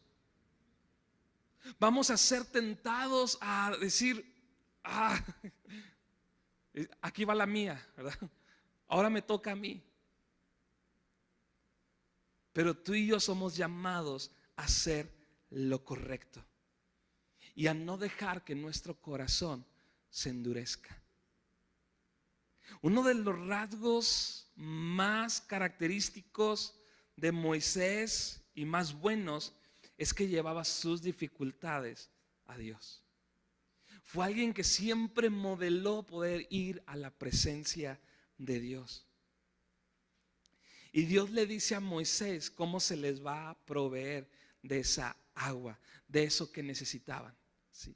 Vamos a ser tentados a decir: aquí va la mía, ¿verdad? Ahora me toca a mí. Pero tú y yo somos llamados a hacer lo correcto y a no dejar que nuestro corazón se endurezca. Uno de los rasgos más característicos de Moisés y más buenos es que llevaba sus dificultades a Dios. Fue alguien que siempre modeló poder ir a la presencia de Dios. Y Dios le dice a Moisés cómo se les va a proveer de esa agua, de eso que necesitaban, ¿sí?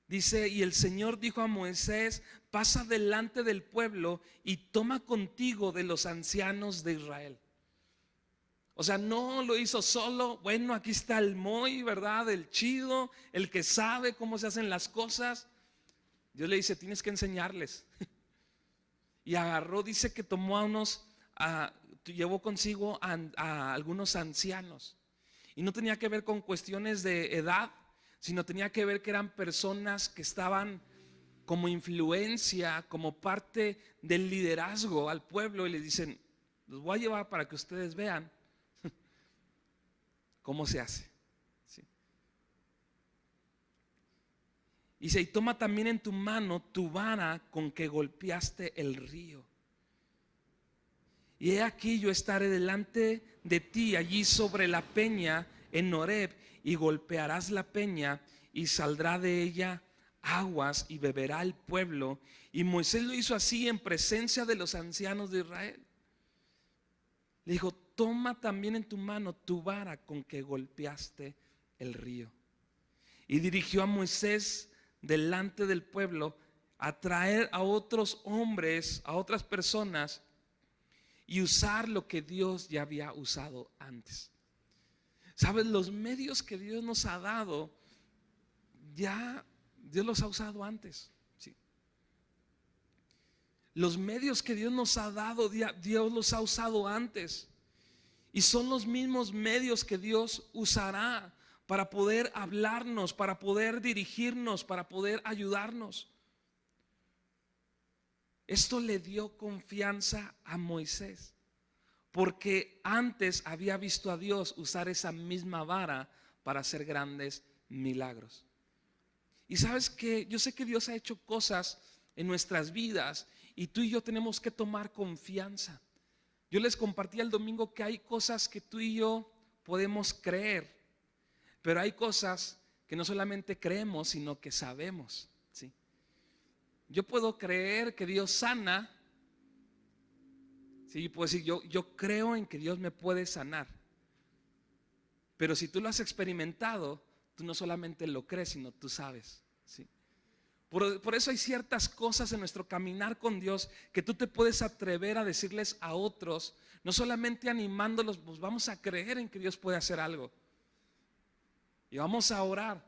Dice: y el Señor dijo a Moisés: pasa delante del pueblo y toma contigo de los ancianos de Israel. O sea, no lo hizo solo. Bueno, aquí está el Moy, ¿verdad? El chido, el que sabe cómo se hacen las cosas. Dios le dice: tienes que enseñarles. Y agarró, dice que tomó llevó consigo a algunos ancianos. Y no tenía que ver con cuestiones de edad, sino tenía que ver que eran personas que estaban como influencia, como parte del liderazgo al pueblo. Y les dicen: los voy a llevar para que ustedes vean cómo se hace, ¿sí? Y dice: y toma también en tu mano tu vara con que golpeaste el río. Y he aquí, yo estaré delante de ti allí sobre la peña en Horeb, y golpearás la peña y saldrá de ella aguas y beberá el pueblo. Y Moisés lo hizo así en presencia de los ancianos de Israel. Le dijo: toma también en tu mano tu vara con que golpeaste el río. Y dirigió a Moisés delante del pueblo a traer a otros hombres, a otras personas, y usar lo que Dios ya había usado antes. ¿Sabes? Los medios que Dios nos ha dado, ya Dios los ha usado antes, ¿sí? Los medios que Dios nos ha dado, Dios los ha usado antes. Y son los mismos medios que Dios usará para poder hablarnos, para poder dirigirnos, para poder ayudarnos. Esto le dio confianza a Moisés, porque antes había visto a Dios usar esa misma vara para hacer grandes milagros. Y sabes que yo sé que Dios ha hecho cosas en nuestras vidas y tú y yo tenemos que tomar confianza. Yo les compartí el domingo que hay cosas que tú y yo podemos creer, pero hay cosas que no solamente creemos, sino que sabemos, ¿sí? Yo puedo creer que Dios sana, ¿sí? Puedo decir, yo creo en que Dios me puede sanar, pero si tú lo has experimentado, tú no solamente lo crees, sino tú sabes, ¿sí? Por eso hay ciertas cosas en nuestro caminar con Dios que tú te puedes atrever a decirles a otros, no solamente animándolos, pues vamos a creer en que Dios puede hacer algo y vamos a orar.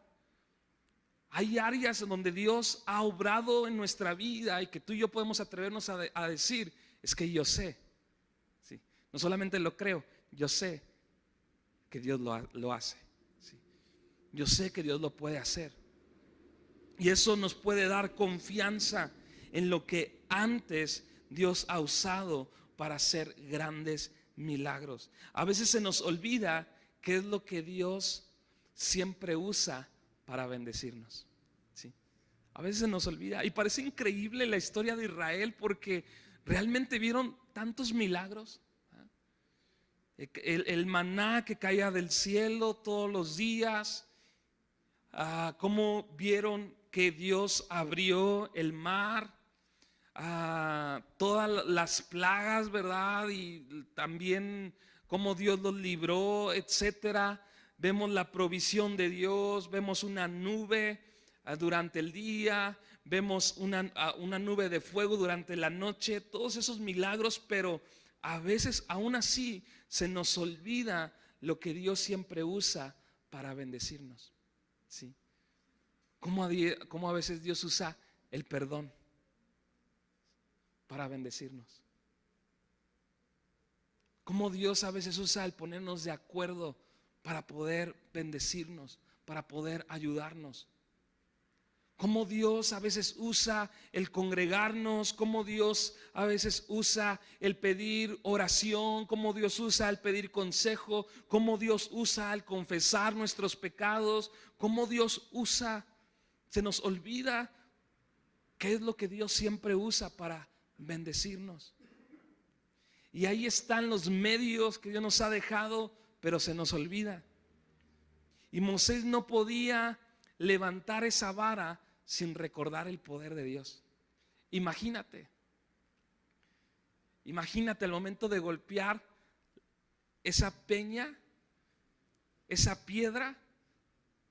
Hay áreas en donde Dios ha obrado en nuestra vida y que tú y yo podemos atrevernos a decir, es que yo sé, ¿sí? No solamente lo creo, yo sé que Dios lo hace, ¿sí? Yo sé que Dios lo puede hacer. Y eso nos puede dar confianza en lo que antes Dios ha usado para hacer grandes milagros. A veces se nos olvida qué es lo que Dios siempre usa para bendecirnos, ¿sí? A veces se nos olvida. Y parece increíble la historia de Israel porque realmente vieron tantos milagros. El maná que caía del cielo todos los días. Cómo vieron que Dios abrió el mar, todas las plagas, ¿verdad? Y también cómo Dios los libró, etcétera. Vemos la provisión de Dios, vemos una nube durante el día, vemos una nube de fuego durante la noche, todos esos milagros, pero a veces aún así se nos olvida lo que Dios siempre usa para bendecirnos, ¿sí? Cómo a veces Dios usa el perdón para bendecirnos. Cómo Dios a veces usa el ponernos de acuerdo para poder bendecirnos, para poder ayudarnos. Cómo Dios a veces usa el congregarnos, cómo Dios a veces usa el pedir oración, cómo Dios usa el pedir consejo, cómo Dios usa el confesar nuestros pecados, cómo Dios usa. Se nos olvida qué es lo que Dios siempre usa para bendecirnos. Y ahí están los medios que Dios nos ha dejado, pero se nos olvida. Y Moisés no podía levantar esa vara sin recordar el poder de Dios. Imagínate el momento de golpear esa peña, esa piedra.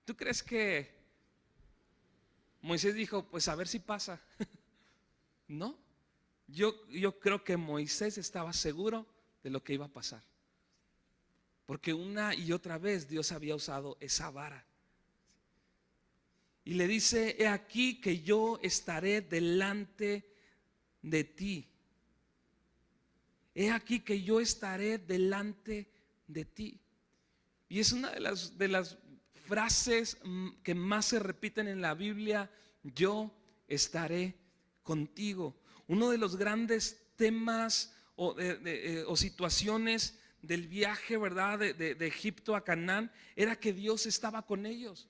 ¿Tú crees que Moisés dijo, pues a ver si pasa? No, yo creo que Moisés estaba seguro de lo que iba a pasar, porque una y otra vez Dios había usado esa vara. Y le dice, he aquí que yo estaré delante de ti. He aquí que yo estaré delante de ti. Y es una de las frases que más se repiten en la Biblia, yo estaré contigo. Uno de los grandes temas o situaciones del viaje, ¿verdad? De Egipto a Canaán, era que Dios estaba con ellos.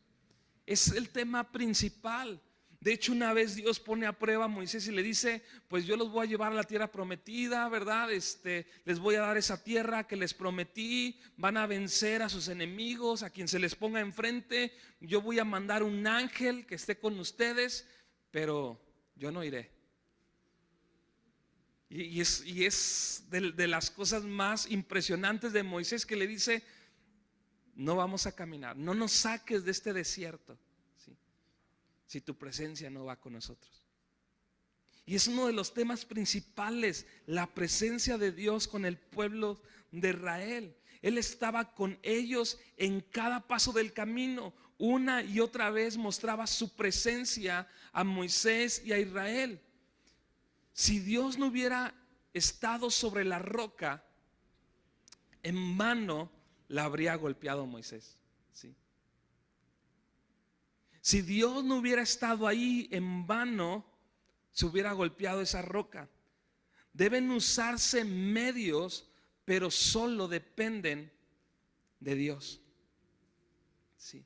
Es el tema principal. De hecho, una vez Dios pone a prueba a Moisés y le dice, pues yo los voy a llevar a la tierra prometida, ¿verdad? Les voy a dar esa tierra que les prometí, van a vencer a sus enemigos, a quien se les ponga enfrente. Yo voy a mandar un ángel que esté con ustedes, pero yo no iré. Y es de las cosas más impresionantes de Moisés, que le dice, no vamos a caminar, no nos saques de este desierto, ¿sí? Si tu presencia no va con nosotros. Y es uno de los temas principales, la presencia de Dios con el pueblo de Israel. Él estaba con ellos en cada paso del camino. Una y otra vez mostraba su presencia a Moisés y a Israel. Si Dios no hubiera estado sobre la roca, en vano la habría golpeado Moisés, ¿sí? Si Dios no hubiera estado ahí, en vano se hubiera golpeado esa roca. Deben usarse medios, pero solo dependen de Dios, ¿sí?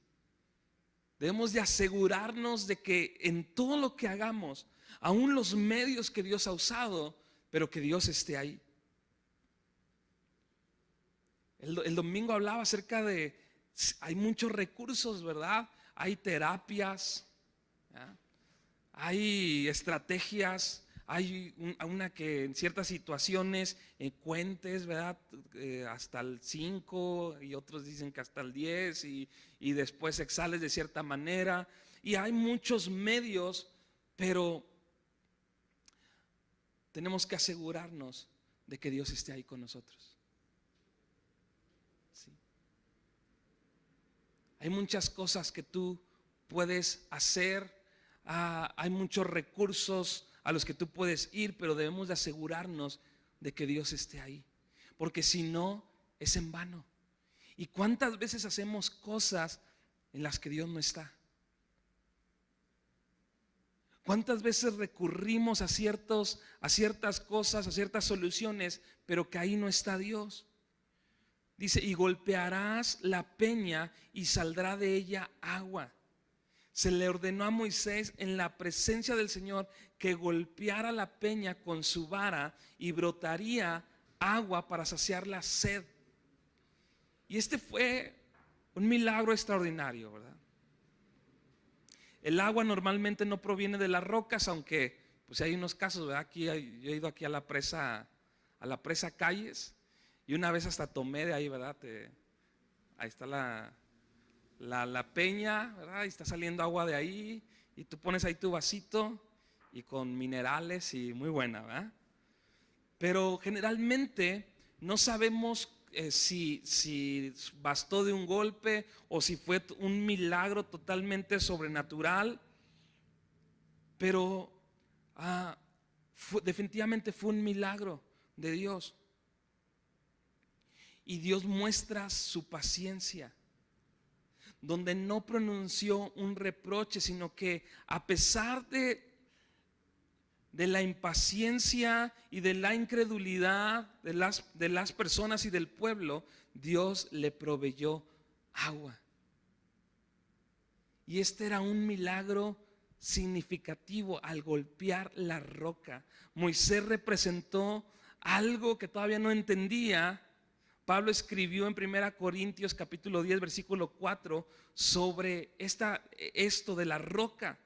Debemos de asegurarnos de que en todo lo que hagamos, aún los medios que Dios ha usado, pero que Dios esté ahí. El domingo hablaba acerca de, hay muchos recursos, ¿verdad? Hay terapias, ¿ya? Hay estrategias, hay una que en ciertas situaciones cuentes, ¿verdad? Hasta el 5 y otros dicen que hasta el 10 y después exhales de cierta manera. Y hay muchos medios, pero tenemos que asegurarnos de que Dios esté ahí con nosotros. Sí. Hay muchas cosas que tú puedes hacer, hay muchos recursos a los que tú puedes ir, pero debemos de asegurarnos de que Dios esté ahí, porque si no, es en vano. ¿Y cuántas veces hacemos cosas en las que Dios no está? ¿Cuántas veces recurrimos a ciertas cosas, a ciertas soluciones, pero que ahí no está Dios? Dice, y golpearás la peña y saldrá de ella agua. Se le ordenó a Moisés en la presencia del Señor que golpeara la peña con su vara y brotaría agua para saciar la sed. Y este fue un milagro extraordinario, ¿verdad? El agua normalmente no proviene de las rocas, aunque pues hay unos casos, ¿verdad? Yo he ido aquí a la presa Calles, y una vez hasta tomé de ahí, ¿verdad? Ahí está la peña, ¿verdad? Y está saliendo agua de ahí, y tú pones ahí tu vasito y con minerales y muy buena, ¿verdad? Pero generalmente no sabemos si bastó de un golpe o si fue un milagro totalmente sobrenatural, pero definitivamente fue un milagro de Dios. Y Dios muestra su paciencia, donde no pronunció un reproche, sino que a pesar de la impaciencia y de la incredulidad de las personas y del pueblo, Dios le proveyó agua. Y este era un milagro significativo al golpear la roca. Moisés representó algo que todavía no entendía. Pablo escribió en 1 Corintios capítulo 10 versículo 4 sobre esto de la roca.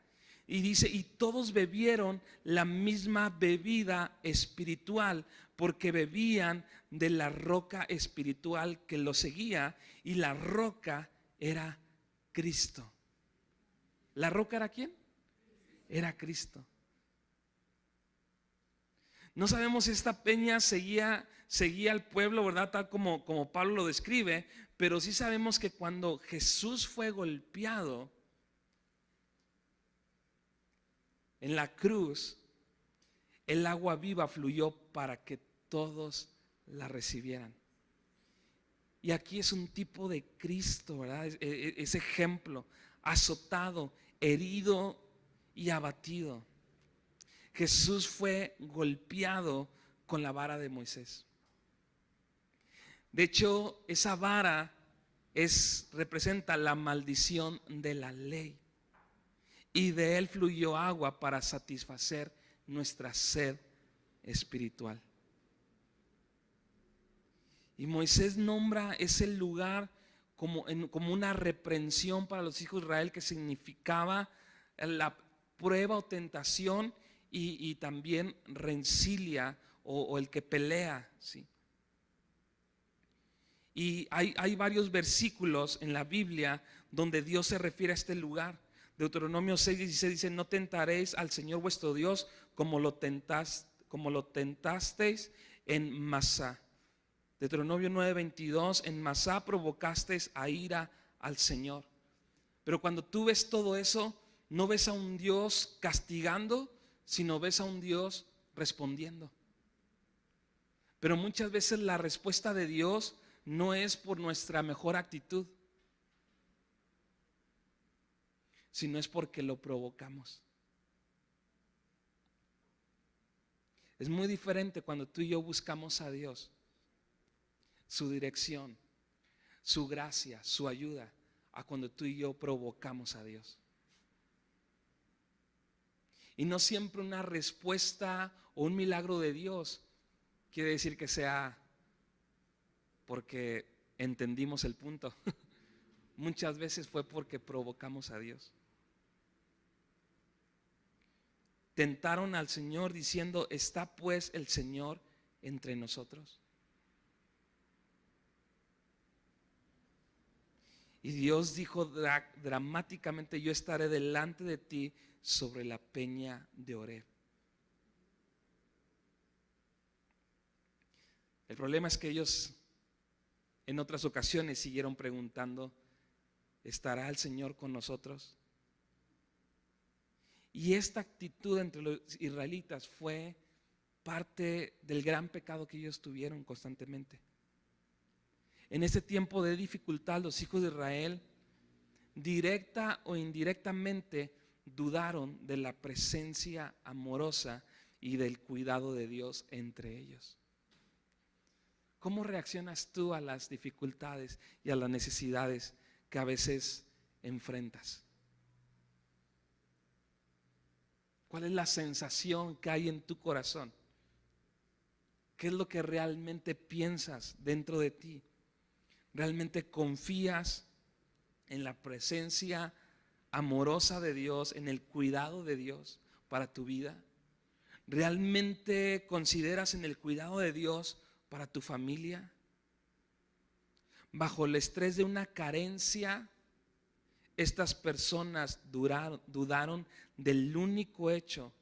Y dice, y todos bebieron la misma bebida espiritual, porque bebían de la roca espiritual que los seguía, y la roca era Cristo. ¿La roca era quién? Era Cristo. No sabemos si esta peña seguía al pueblo, ¿verdad? Tal como Pablo lo describe, pero sí sabemos que cuando Jesús fue golpeado en la cruz, el agua viva fluyó para que todos la recibieran. Y aquí es un tipo de Cristo, ¿verdad? Es ejemplo, azotado, herido y abatido. Jesús fue golpeado con la vara de Moisés. De hecho, esa vara representa la maldición de la ley. Y de él fluyó agua para satisfacer nuestra sed espiritual. Y Moisés nombra ese lugar como una reprensión para los hijos de Israel, que significaba la prueba o tentación y también rencilia o el que pelea, ¿sí? Y hay varios versículos en la Biblia donde Dios se refiere a este lugar. Deuteronomio 6:16 dice, no tentaréis al Señor vuestro Dios como lo tentasteis en Masá. Deuteronomio 9:22, en Masá provocasteis a ira al Señor. Pero cuando tú ves todo eso, no ves a un Dios castigando, sino ves a un Dios respondiendo. Pero muchas veces la respuesta de Dios no es por nuestra mejor actitud, sino es porque lo provocamos. Es muy diferente cuando tú y yo buscamos a Dios, su dirección, su gracia, su ayuda, a cuando tú y yo provocamos a Dios. Y no siempre una respuesta o un milagro de Dios quiere decir que sea porque entendimos el punto. Muchas veces fue porque provocamos a Dios. Tentaron al Señor diciendo: ¿está pues el Señor entre nosotros? Y Dios dijo dramáticamente: yo estaré delante de ti sobre la peña de Oreb. El problema es que ellos en otras ocasiones siguieron preguntando: ¿estará el Señor con nosotros? Y esta actitud entre los israelitas fue parte del gran pecado que ellos tuvieron constantemente. En ese tiempo de dificultad, los hijos de Israel, directa o indirectamente, dudaron de la presencia amorosa y del cuidado de Dios entre ellos. ¿Cómo reaccionas tú a las dificultades y a las necesidades que a veces enfrentas? ¿Cuál es la sensación que hay en tu corazón? ¿Qué es lo que realmente piensas dentro de ti? ¿Realmente confías en la presencia amorosa de Dios, en el cuidado de Dios para tu vida? ¿Realmente consideras en el cuidado de Dios para tu familia? Bajo el estrés de una carencia, estas personas dudaron del único hecho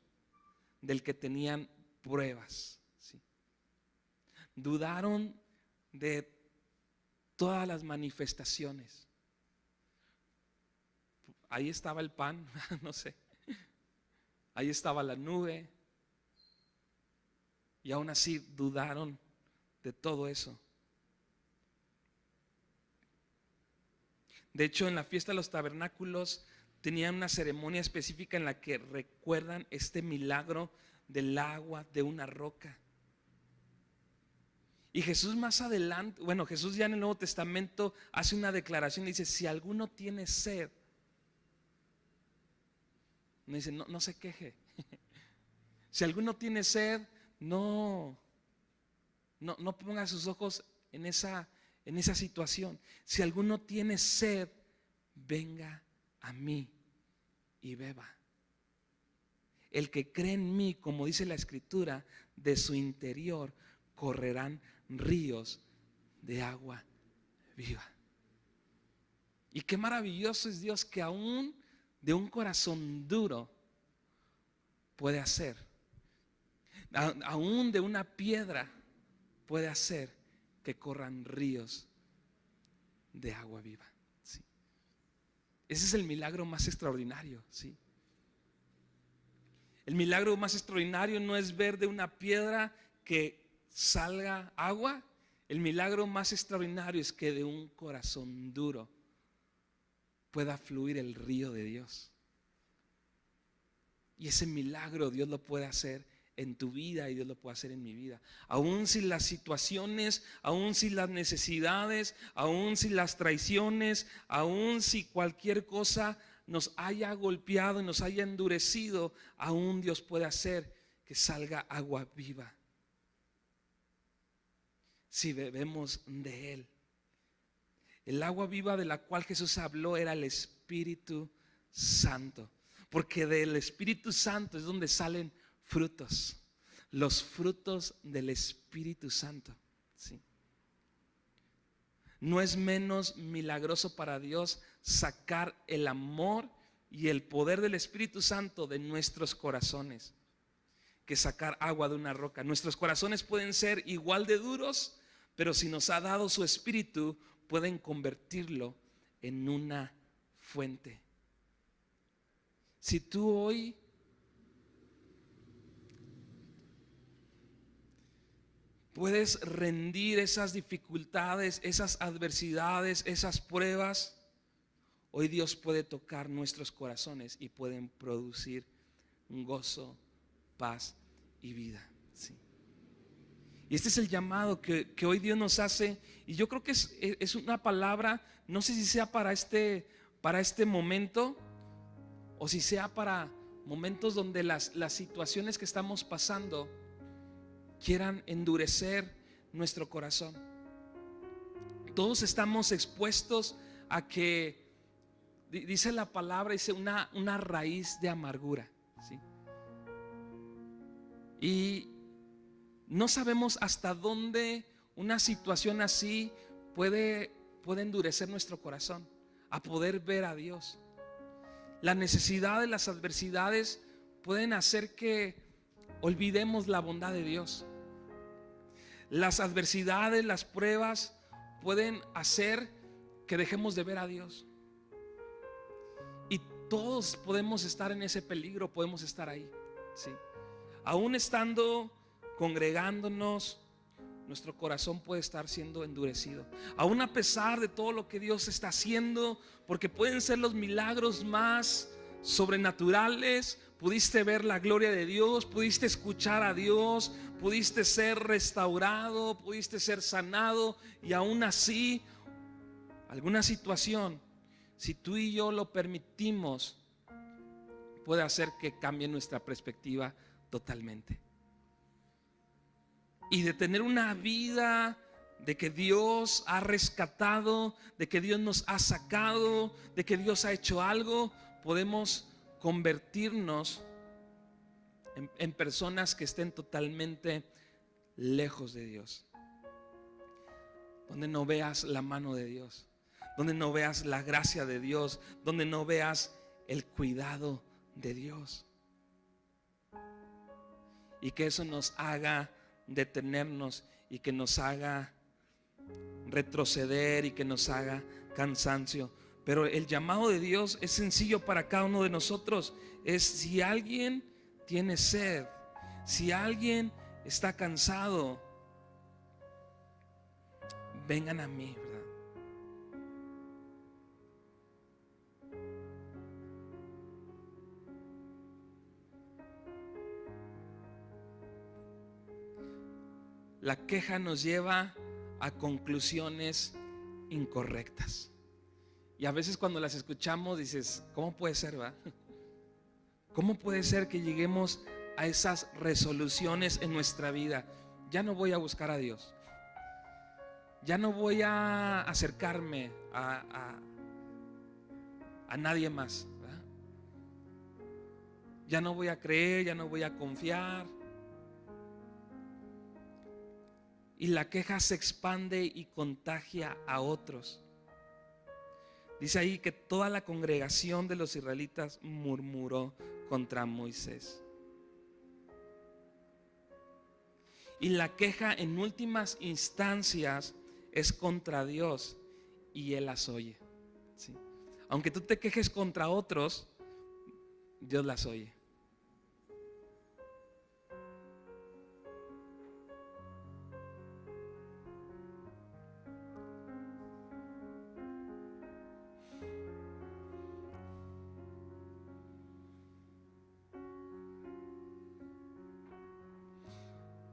del que tenían pruebas, ¿sí? Dudaron de todas las manifestaciones. Ahí estaba el pan, no sé. Ahí estaba la nube. Y aún así dudaron de todo eso. De hecho, en la fiesta de los tabernáculos tenían una ceremonia específica en la que recuerdan este milagro del agua de una roca. Y Jesús más adelante, bueno, Jesús ya en el Nuevo Testamento hace una declaración y dice: si alguno tiene sed, me dice, no se queje. Si alguno tiene sed, no ponga sus ojos en esa situación. Si alguno tiene sed, venga a mí y beba. El que cree en mí, como dice la Escritura, de su interior correrán ríos de agua viva. Y qué maravilloso es Dios, que aún de un corazón duro puede hacer, aún de una piedra puede hacer que corran ríos de agua viva, ¿sí? Ese es el milagro más extraordinario, ¿sí? El milagro más extraordinario no es ver de una piedra que salga agua. El milagro más extraordinario es que de un corazón duro pueda fluir el río de Dios. Y ese milagro Dios lo puede hacer en tu vida y Dios lo puede hacer en mi vida. Aún si las situaciones, aún si las necesidades, aún si las traiciones, aún si cualquier cosa nos haya golpeado y nos haya endurecido, aún Dios puede hacer que salga agua viva si bebemos de Él. El agua viva de la cual Jesús habló era el Espíritu Santo, porque del Espíritu Santo es donde salen frutos, los frutos del Espíritu Santo, ¿sí? No es menos milagroso para Dios sacar el amor y el poder del Espíritu Santo de nuestros corazones que sacar agua de una roca. Nuestros corazones pueden ser igual de duros, pero si nos ha dado su Espíritu, pueden convertirlo en una fuente. Si tú hoy puedes rendir esas dificultades, esas adversidades, esas pruebas, hoy Dios puede tocar nuestros corazones y pueden producir un gozo, paz y vida, ¿sí? Y este es el llamado que hoy Dios nos hace. Y yo creo que es una palabra, no sé si sea para este momento, o si sea para momentos donde las situaciones que estamos pasando quieran endurecer nuestro corazón. Todos estamos expuestos a que, dice la palabra, dice una raíz de amargura, ¿sí? Y no sabemos hasta dónde una situación así puede endurecer nuestro corazón a poder ver a Dios. La necesidad de las adversidades pueden hacer que olvidemos la bondad de Dios. Las adversidades, las pruebas pueden hacer que dejemos de ver a Dios. Y todos podemos estar en ese peligro, podemos estar ahí, ¿sí? Aún estando congregándonos, nuestro corazón puede estar siendo endurecido. Aún a pesar de todo lo que Dios está haciendo, porque pueden ser los milagros más sobrenaturales. Pudiste ver la gloria de Dios, pudiste escuchar a Dios, pudiste ser restaurado, pudiste ser sanado, y aún así alguna situación, si tú y yo lo permitimos, puede hacer que cambie nuestra perspectiva totalmente. Y de tener una vida de que Dios ha rescatado, de que Dios nos ha sacado, de que Dios ha hecho algo, podemos convertirnos en personas que estén totalmente lejos de Dios, donde no veas la mano de Dios, donde no veas la gracia de Dios, donde no veas el cuidado de Dios, y que eso nos haga detenernos y que nos haga retroceder y que nos haga cansancio. Pero el llamado de Dios es sencillo para cada uno de nosotros. Es: si alguien tiene sed, si alguien está cansado, vengan a mí, ¿verdad? La queja nos lleva a conclusiones incorrectas. Y a veces cuando las escuchamos dices: ¿cómo puede ser, va? ¿Cómo puede ser que lleguemos a esas resoluciones en nuestra vida? Ya no voy a buscar a Dios. Ya no voy a acercarme a nadie más, ¿verdad? Ya no voy a creer, ya no voy a confiar. Y la queja se expande y contagia a otros. Dice ahí que toda la congregación de los israelitas murmuró contra Moisés. Y la queja en últimas instancias es contra Dios, y Él las oye, ¿sí? Aunque tú te quejes contra otros, Dios las oye.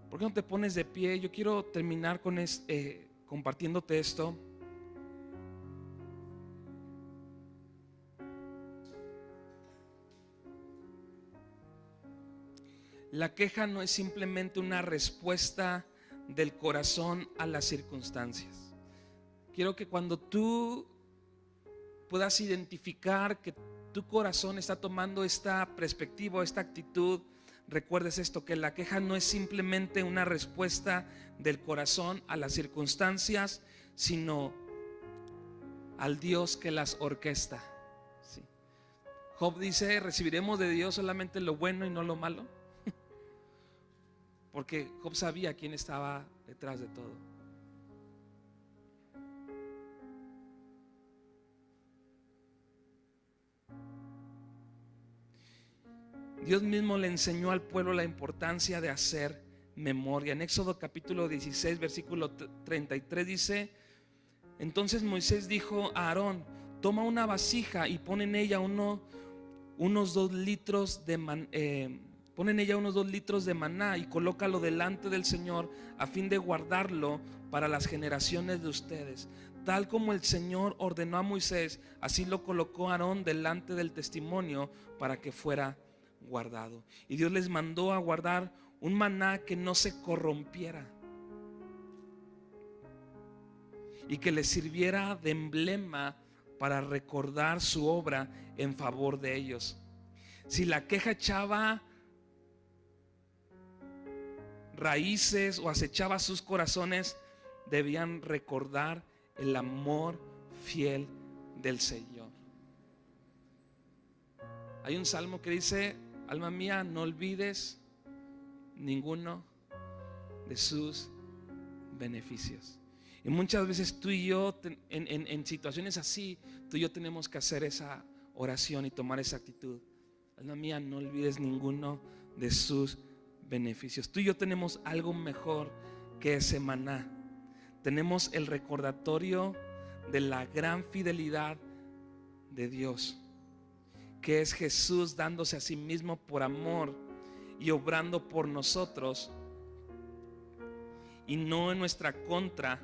¿Por qué no te pones de pie? Yo quiero terminar con compartiéndote esto. La queja no es simplemente una respuesta del corazón a las circunstancias. Quiero que cuando tú puedas identificar que tu corazón está tomando esta perspectiva, esta actitud, recuerdes esto: que la queja no es simplemente una respuesta del corazón a las circunstancias, sino al Dios que las orquesta, ¿sí? Job dice: ¿recibiremos de Dios solamente lo bueno y no lo malo? Porque Job sabía quién estaba detrás de todo. Dios mismo le enseñó al pueblo la importancia de hacer memoria. En Éxodo capítulo 16, versículo 33 dice: entonces Moisés dijo a Aarón: toma una vasija y pon en ella unos 2 litros de maná y colócalo delante del Señor a fin de guardarlo para las generaciones de ustedes. Tal como el Señor ordenó a Moisés, así lo colocó Aarón delante del testimonio para que fuera guardado. Y Dios les mandó a guardar un maná que no se corrompiera. y que les sirviera de emblema para recordar su obra en favor de ellos. Si la queja echaba raíces o acechaba sus corazones, debían recordar el amor fiel del Señor. Hay un salmo que dice: alma mía, no olvides ninguno de sus beneficios. Y muchas veces tú y yo, en situaciones así, tú y yo tenemos que hacer esa oración y tomar esa actitud. Alma mía, no olvides ninguno de sus beneficios. Tú y yo tenemos algo mejor que ese maná. Tenemos el recordatorio de la gran fidelidad de Dios, que es Jesús dándose a sí mismo por amor y obrando por nosotros, y no en nuestra contra,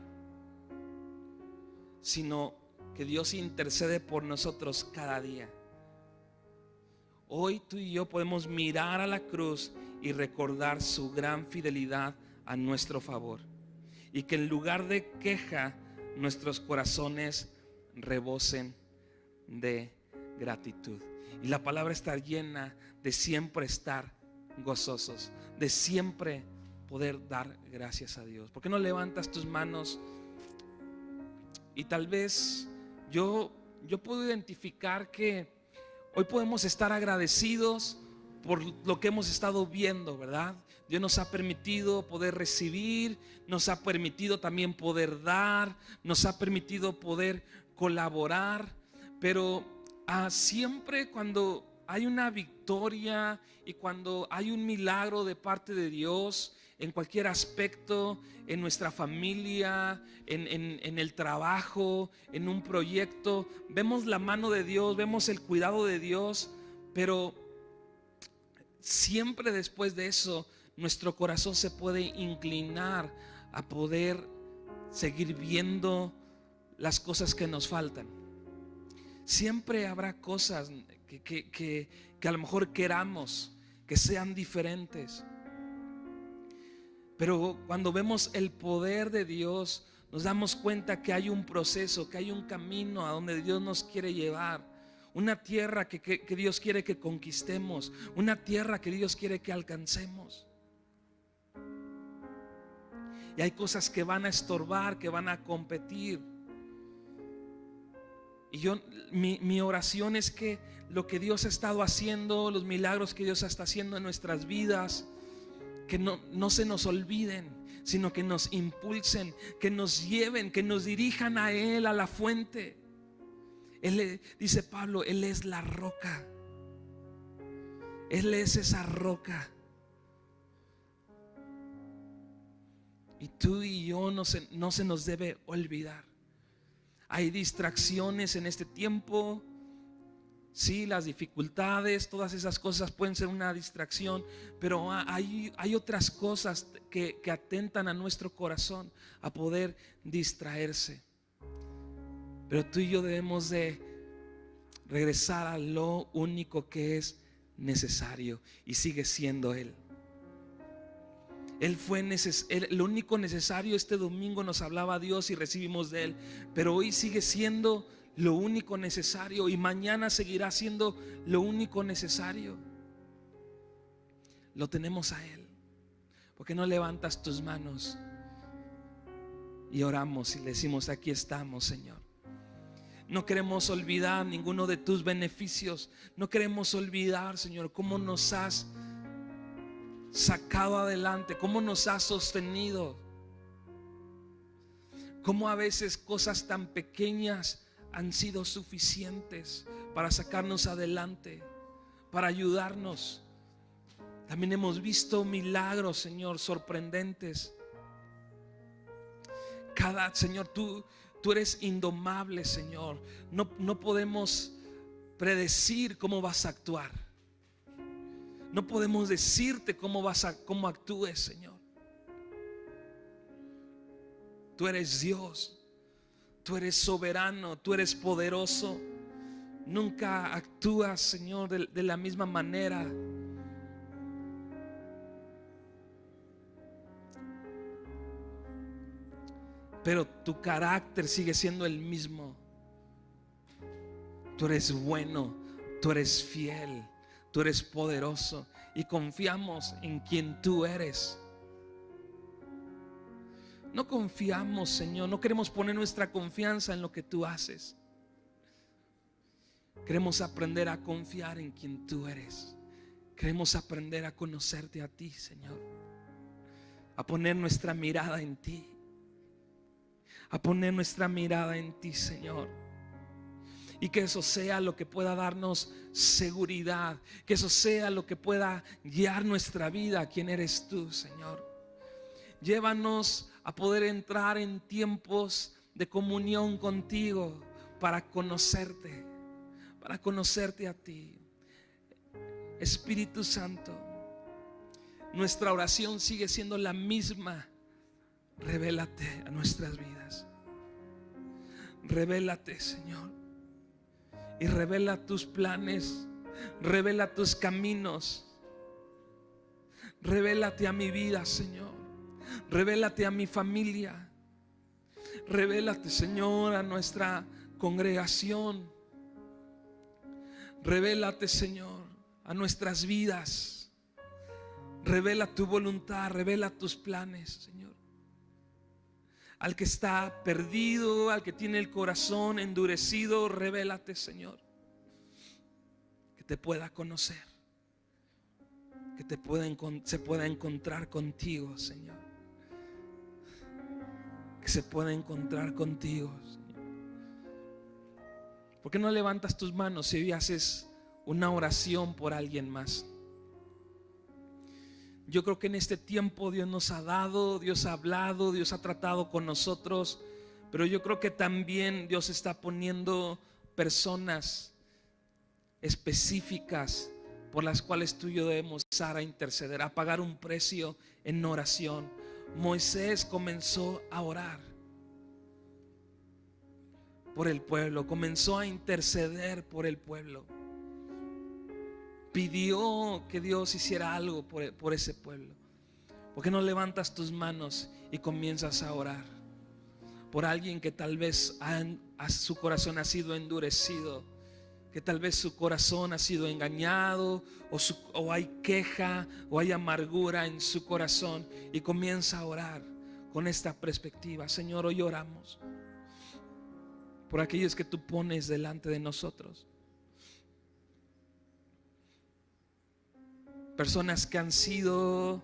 sino que Dios intercede por nosotros cada día. Hoy tú y yo podemos mirar a la cruz y recordar su gran fidelidad a nuestro favor, y que en lugar de queja nuestros corazones rebosen de gratitud. Y la palabra está llena de siempre estar gozosos, de siempre poder dar gracias a Dios. ¿Por qué no levantas tus manos? Y tal vez yo puedo identificar que hoy podemos estar agradecidos por lo que hemos estado viendo, ¿verdad? Dios nos ha permitido poder recibir, nos ha permitido también poder dar, nos ha permitido poder colaborar, pero siempre cuando hay una victoria y cuando hay un milagro de parte de Dios en cualquier aspecto, en nuestra familia, en el trabajo, en un proyecto, vemos la mano de Dios, vemos el cuidado de Dios, pero siempre después de eso nuestro corazón se puede inclinar a poder seguir viendo las cosas que nos faltan. Siempre habrá cosas que a lo mejor queramos que sean diferentes, pero cuando vemos el poder de Dios nos damos cuenta que hay un proceso, que hay un camino a donde Dios nos quiere llevar. Una tierra que Dios quiere que conquistemos, una tierra que Dios quiere que alcancemos. Y hay cosas que van a estorbar, que van a competir. Y mi oración es que lo que Dios ha estado haciendo, los milagros que Dios está haciendo en nuestras vidas, que no se nos olviden, sino que nos impulsen, que nos lleven, que nos dirijan a Él, a la fuente. Dice Pablo, Él es la roca. Él es esa roca. Y tú y yo no se nos debe olvidar. Hay distracciones en este tiempo. Sí, las dificultades, todas esas cosas pueden ser una distracción, pero hay otras cosas que atentan a nuestro corazón a poder distraerse. Pero tú y yo debemos de regresar a lo único que es necesario, y sigue siendo Él. Él fue lo único necesario. Este domingo nos hablaba Dios y recibimos de Él, pero hoy sigue siendo lo único necesario, y mañana seguirá siendo lo único necesario. Lo tenemos a Él. ¿Por qué no levantas tus manos y oramos y le decimos: aquí estamos, Señor? No queremos olvidar ninguno de tus beneficios. No queremos olvidar, Señor, cómo nos has sacado adelante, cómo nos has sostenido, cómo a veces cosas tan pequeñas han sido suficientes para sacarnos adelante, para ayudarnos. También hemos visto milagros, Señor, sorprendentes. Señor, tú eres indomable, Señor. No podemos predecir cómo vas a actuar. No podemos decirte cómo actúes, Señor. Tú eres Dios. Tú eres soberano, tú eres poderoso. Nunca actúas, Señor, de la misma manera. pero tu carácter sigue siendo el mismo. Tú eres bueno, tú eres fiel, tú eres poderoso y confiamos en quien tú eres. No confiamos, Señor, no queremos poner nuestra confianza en lo que tú haces. Queremos aprender a confiar en quien tú eres. Queremos aprender a conocerte a ti, Señor. A poner nuestra mirada en ti. A poner nuestra mirada en ti, Señor. Y que eso sea lo que pueda darnos seguridad. Que eso sea lo que pueda guiar nuestra vida a quien eres tú, Señor. Llévanos a poder entrar en tiempos de comunión contigo para conocerte a ti. Espíritu Santo, nuestra oración sigue siendo la misma. Revélate a nuestras vidas. Revélate, Señor. Y revela tus planes. Revela tus caminos. Revélate a mi vida, Señor. Revélate a mi familia. Revélate, Señor, a nuestra congregación. Revélate, Señor, a nuestras vidas. Revela tu voluntad, revela tus planes, Señor. Al que está perdido, al que tiene el corazón endurecido, revélate, Señor. Que te pueda conocer, que se pueda encontrar contigo, Señor. Que se pueda encontrar contigo, Señor. ¿Por qué no levantas tus manos y haces una oración por alguien más? Yo creo que en este tiempo Dios nos ha dado, Dios ha hablado, Dios ha tratado con nosotros, pero yo creo que también Dios está poniendo personas específicas por las cuales tú y yo debemos empezar a interceder, a pagar un precio en oración. Moisés comenzó a orar por el pueblo, comenzó a interceder por el pueblo. Pidió que Dios hiciera algo por ese pueblo. ¿Por qué no levantas tus manos y comienzas a orar por alguien que tal vez su corazón ha sido endurecido, que tal vez su corazón ha sido engañado, o hay queja o hay amargura en su corazón, y comienza a orar con esta perspectiva? Señor, hoy oramos por aquellos que tú pones delante de nosotros. Personas que han sido,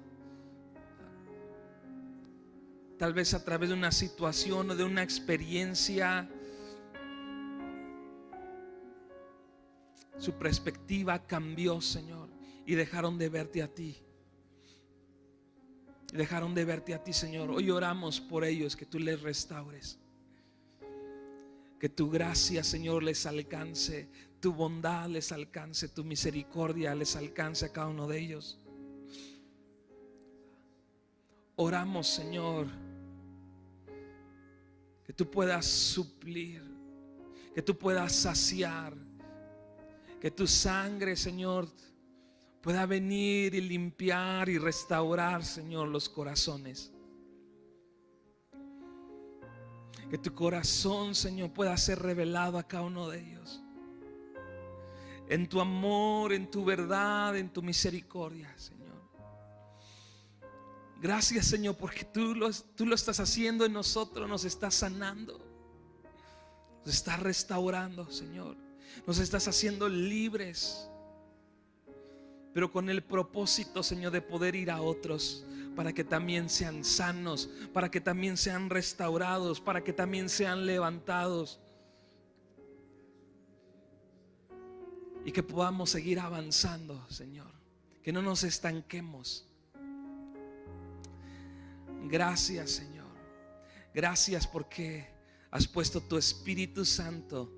tal vez a través de una situación o de una experiencia, su perspectiva cambió, Señor, y dejaron de verte a ti. Dejaron de verte a ti, Señor. Hoy oramos por ellos, que tú les restaures. Que tu gracia, Señor, les alcance, tu bondad les alcance, tu misericordia les alcance a cada uno de ellos. Oramos, Señor, que tú puedas suplir, que tú puedas saciar, que tu sangre, Señor, pueda venir y limpiar y restaurar, Señor, los corazones. Que tu corazón, Señor, pueda ser revelado a cada uno de ellos. En tu amor, en tu verdad, en tu misericordia, Señor. Gracias, Señor, porque tú lo estás haciendo en nosotros, nos estás sanando, nos estás restaurando, Señor. Nos estás haciendo libres, pero con el propósito, Señor, de poder ir a otros para que también sean sanos, para que también sean restaurados, para que también sean levantados, y que podamos seguir avanzando, Señor, que no nos estanquemos. Gracias, Señor. Gracias porque has puesto tu Espíritu Santo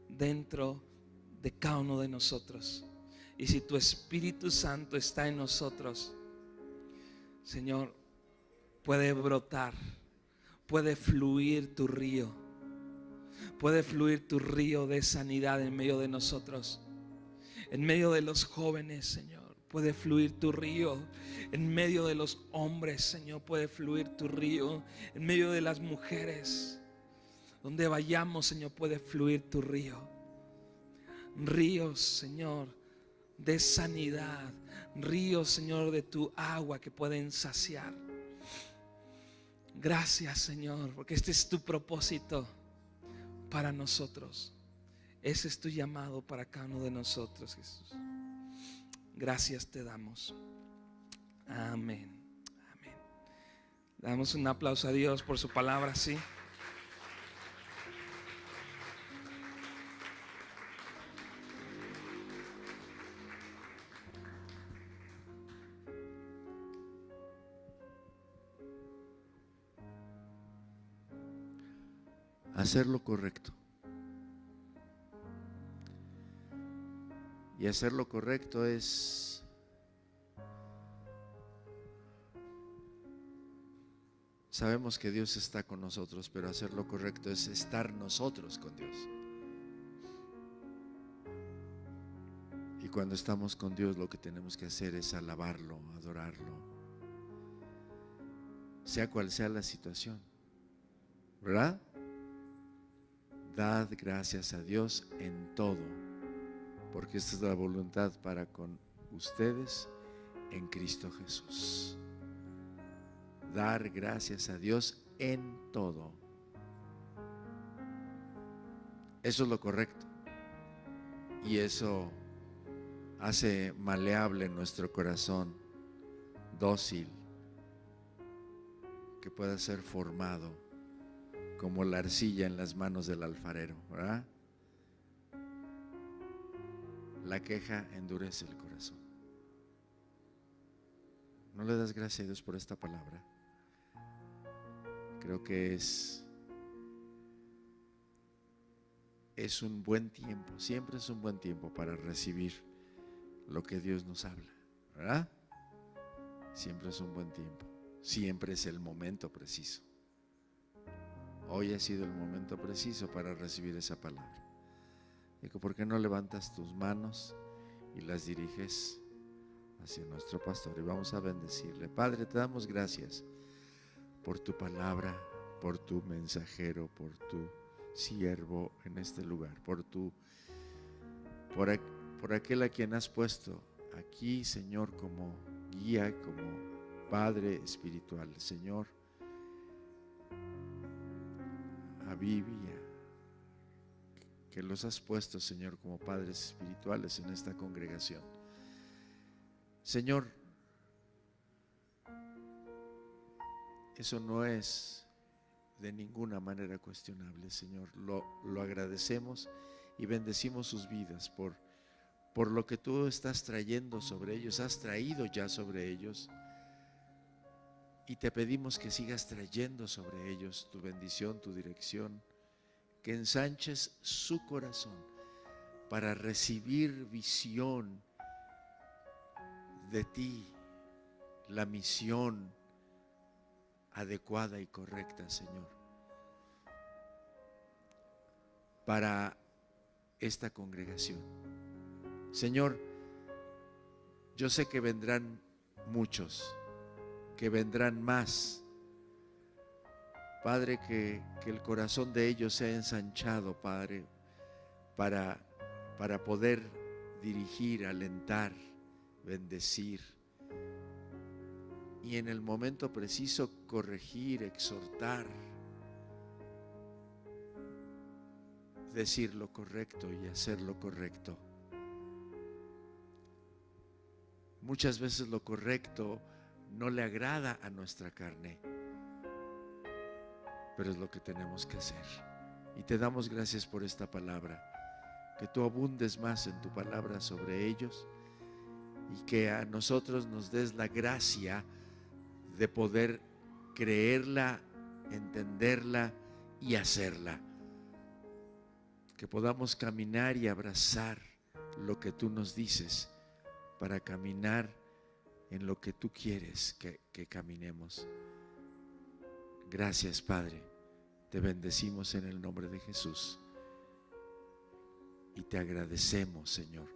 dentro de cada uno de nosotros. Y si tu Espíritu Santo está en nosotros, Señor, puede brotar, puede fluir tu río, puede fluir tu río de sanidad en medio de nosotros, en medio de los jóvenes, Señor. puede fluir tu río. En medio de los hombres, Señor, puede fluir tu río. En medio de las mujeres, donde vayamos, Señor, puede fluir tu río. Ríos, Señor, de sanidad. Ríos, Señor, de tu agua que pueden saciar. Gracias, Señor, porque este es tu propósito para nosotros. Ese es tu llamado para cada uno de nosotros, Jesús. Gracias te damos. Amén. Amén. Damos un aplauso a Dios por su palabra, sí. Hacer lo correcto. Y hacer lo correcto es sabemos que Dios está con nosotros, pero hacer lo correcto es estar nosotros con Dios. Y cuando estamos con Dios, lo que tenemos que hacer es alabarlo, adorarlo, sea cual sea la situación, ¿verdad? Dad gracias a Dios en todo, porque esta es la voluntad para con ustedes en Cristo Jesús. Dar gracias a Dios en todo. Eso es lo correcto. Y eso hace maleable nuestro corazón, dócil, que pueda ser formado como la arcilla en las manos del alfarero, ¿verdad? La queja endurece el corazón. ¿No le das gracias a Dios por esta palabra? Creo que es un buen tiempo, siempre es un buen tiempo para recibir lo que Dios nos habla, ¿verdad? Siempre es un buen tiempo, siempre es el momento preciso. Hoy ha sido el momento preciso para recibir esa palabra. Digo, ¿por qué no levantas tus manos y las diriges hacia nuestro pastor? Y vamos a bendecirle. Padre, te damos gracias por tu palabra, por tu mensajero, por tu siervo en este lugar, por aquel a quien has puesto aquí, Señor, como guía, como Padre espiritual, Señor. A Biblia, que los has puesto, Señor, como padres espirituales en esta congregación. Señor, eso no es de ninguna manera cuestionable, Señor. Lo agradecemos y bendecimos sus vidas por lo que tú estás trayendo sobre ellos, has traído ya sobre ellos. Y te pedimos que sigas trayendo sobre ellos tu bendición, tu dirección, que ensanches su corazón para recibir visión de ti, la misión adecuada y correcta, Señor, para esta congregación. Señor, yo sé que vendrán muchos, que vendrán más. Padre, que el corazón de ellos sea ensanchado, Padre, para poder dirigir, alentar, bendecir y en el momento preciso corregir, exhortar, decir lo correcto y hacer lo correcto. Muchas veces lo correcto no le agrada a nuestra carne, pero es lo que tenemos que hacer. Y te damos gracias por esta palabra, que tú abundes más en tu palabra sobre ellos y que a nosotros nos des la gracia de poder creerla, entenderla y hacerla. Que podamos caminar y abrazar lo que tú nos dices para caminar en lo que tú quieres que caminemos. Gracias, Padre. Te bendecimos en el nombre de Jesús. Y te agradecemos, Señor,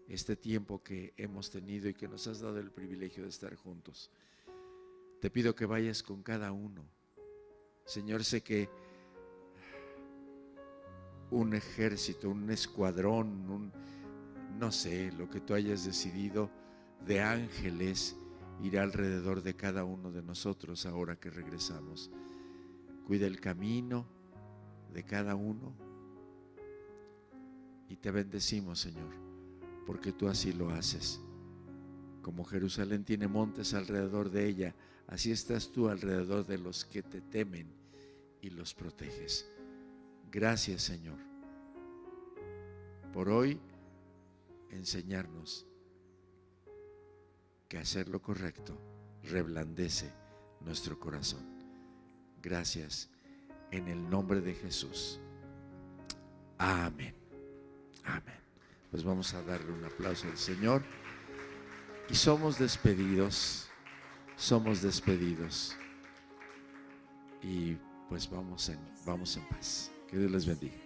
este tiempo que hemos tenido y que nos has dado el privilegio de estar juntos. Te pido que vayas con cada uno. Señor, sé que un ejército, un escuadrón, no sé, lo que tú hayas decidido, de ángeles irá alrededor de cada uno de nosotros ahora que regresamos. Cuida el camino de cada uno y te bendecimos, Señor, porque tú así lo haces. Como Jerusalén tiene montes alrededor de ella, así estás tú alrededor de los que te temen y los proteges. Gracias, Señor, por hoy enseñarnos que hacer lo correcto reblandece nuestro corazón. Gracias, en el nombre de Jesús. Amén. Amén. Pues vamos a darle un aplauso al Señor y somos despedidos. Y pues vamos en paz. Que Dios les bendiga.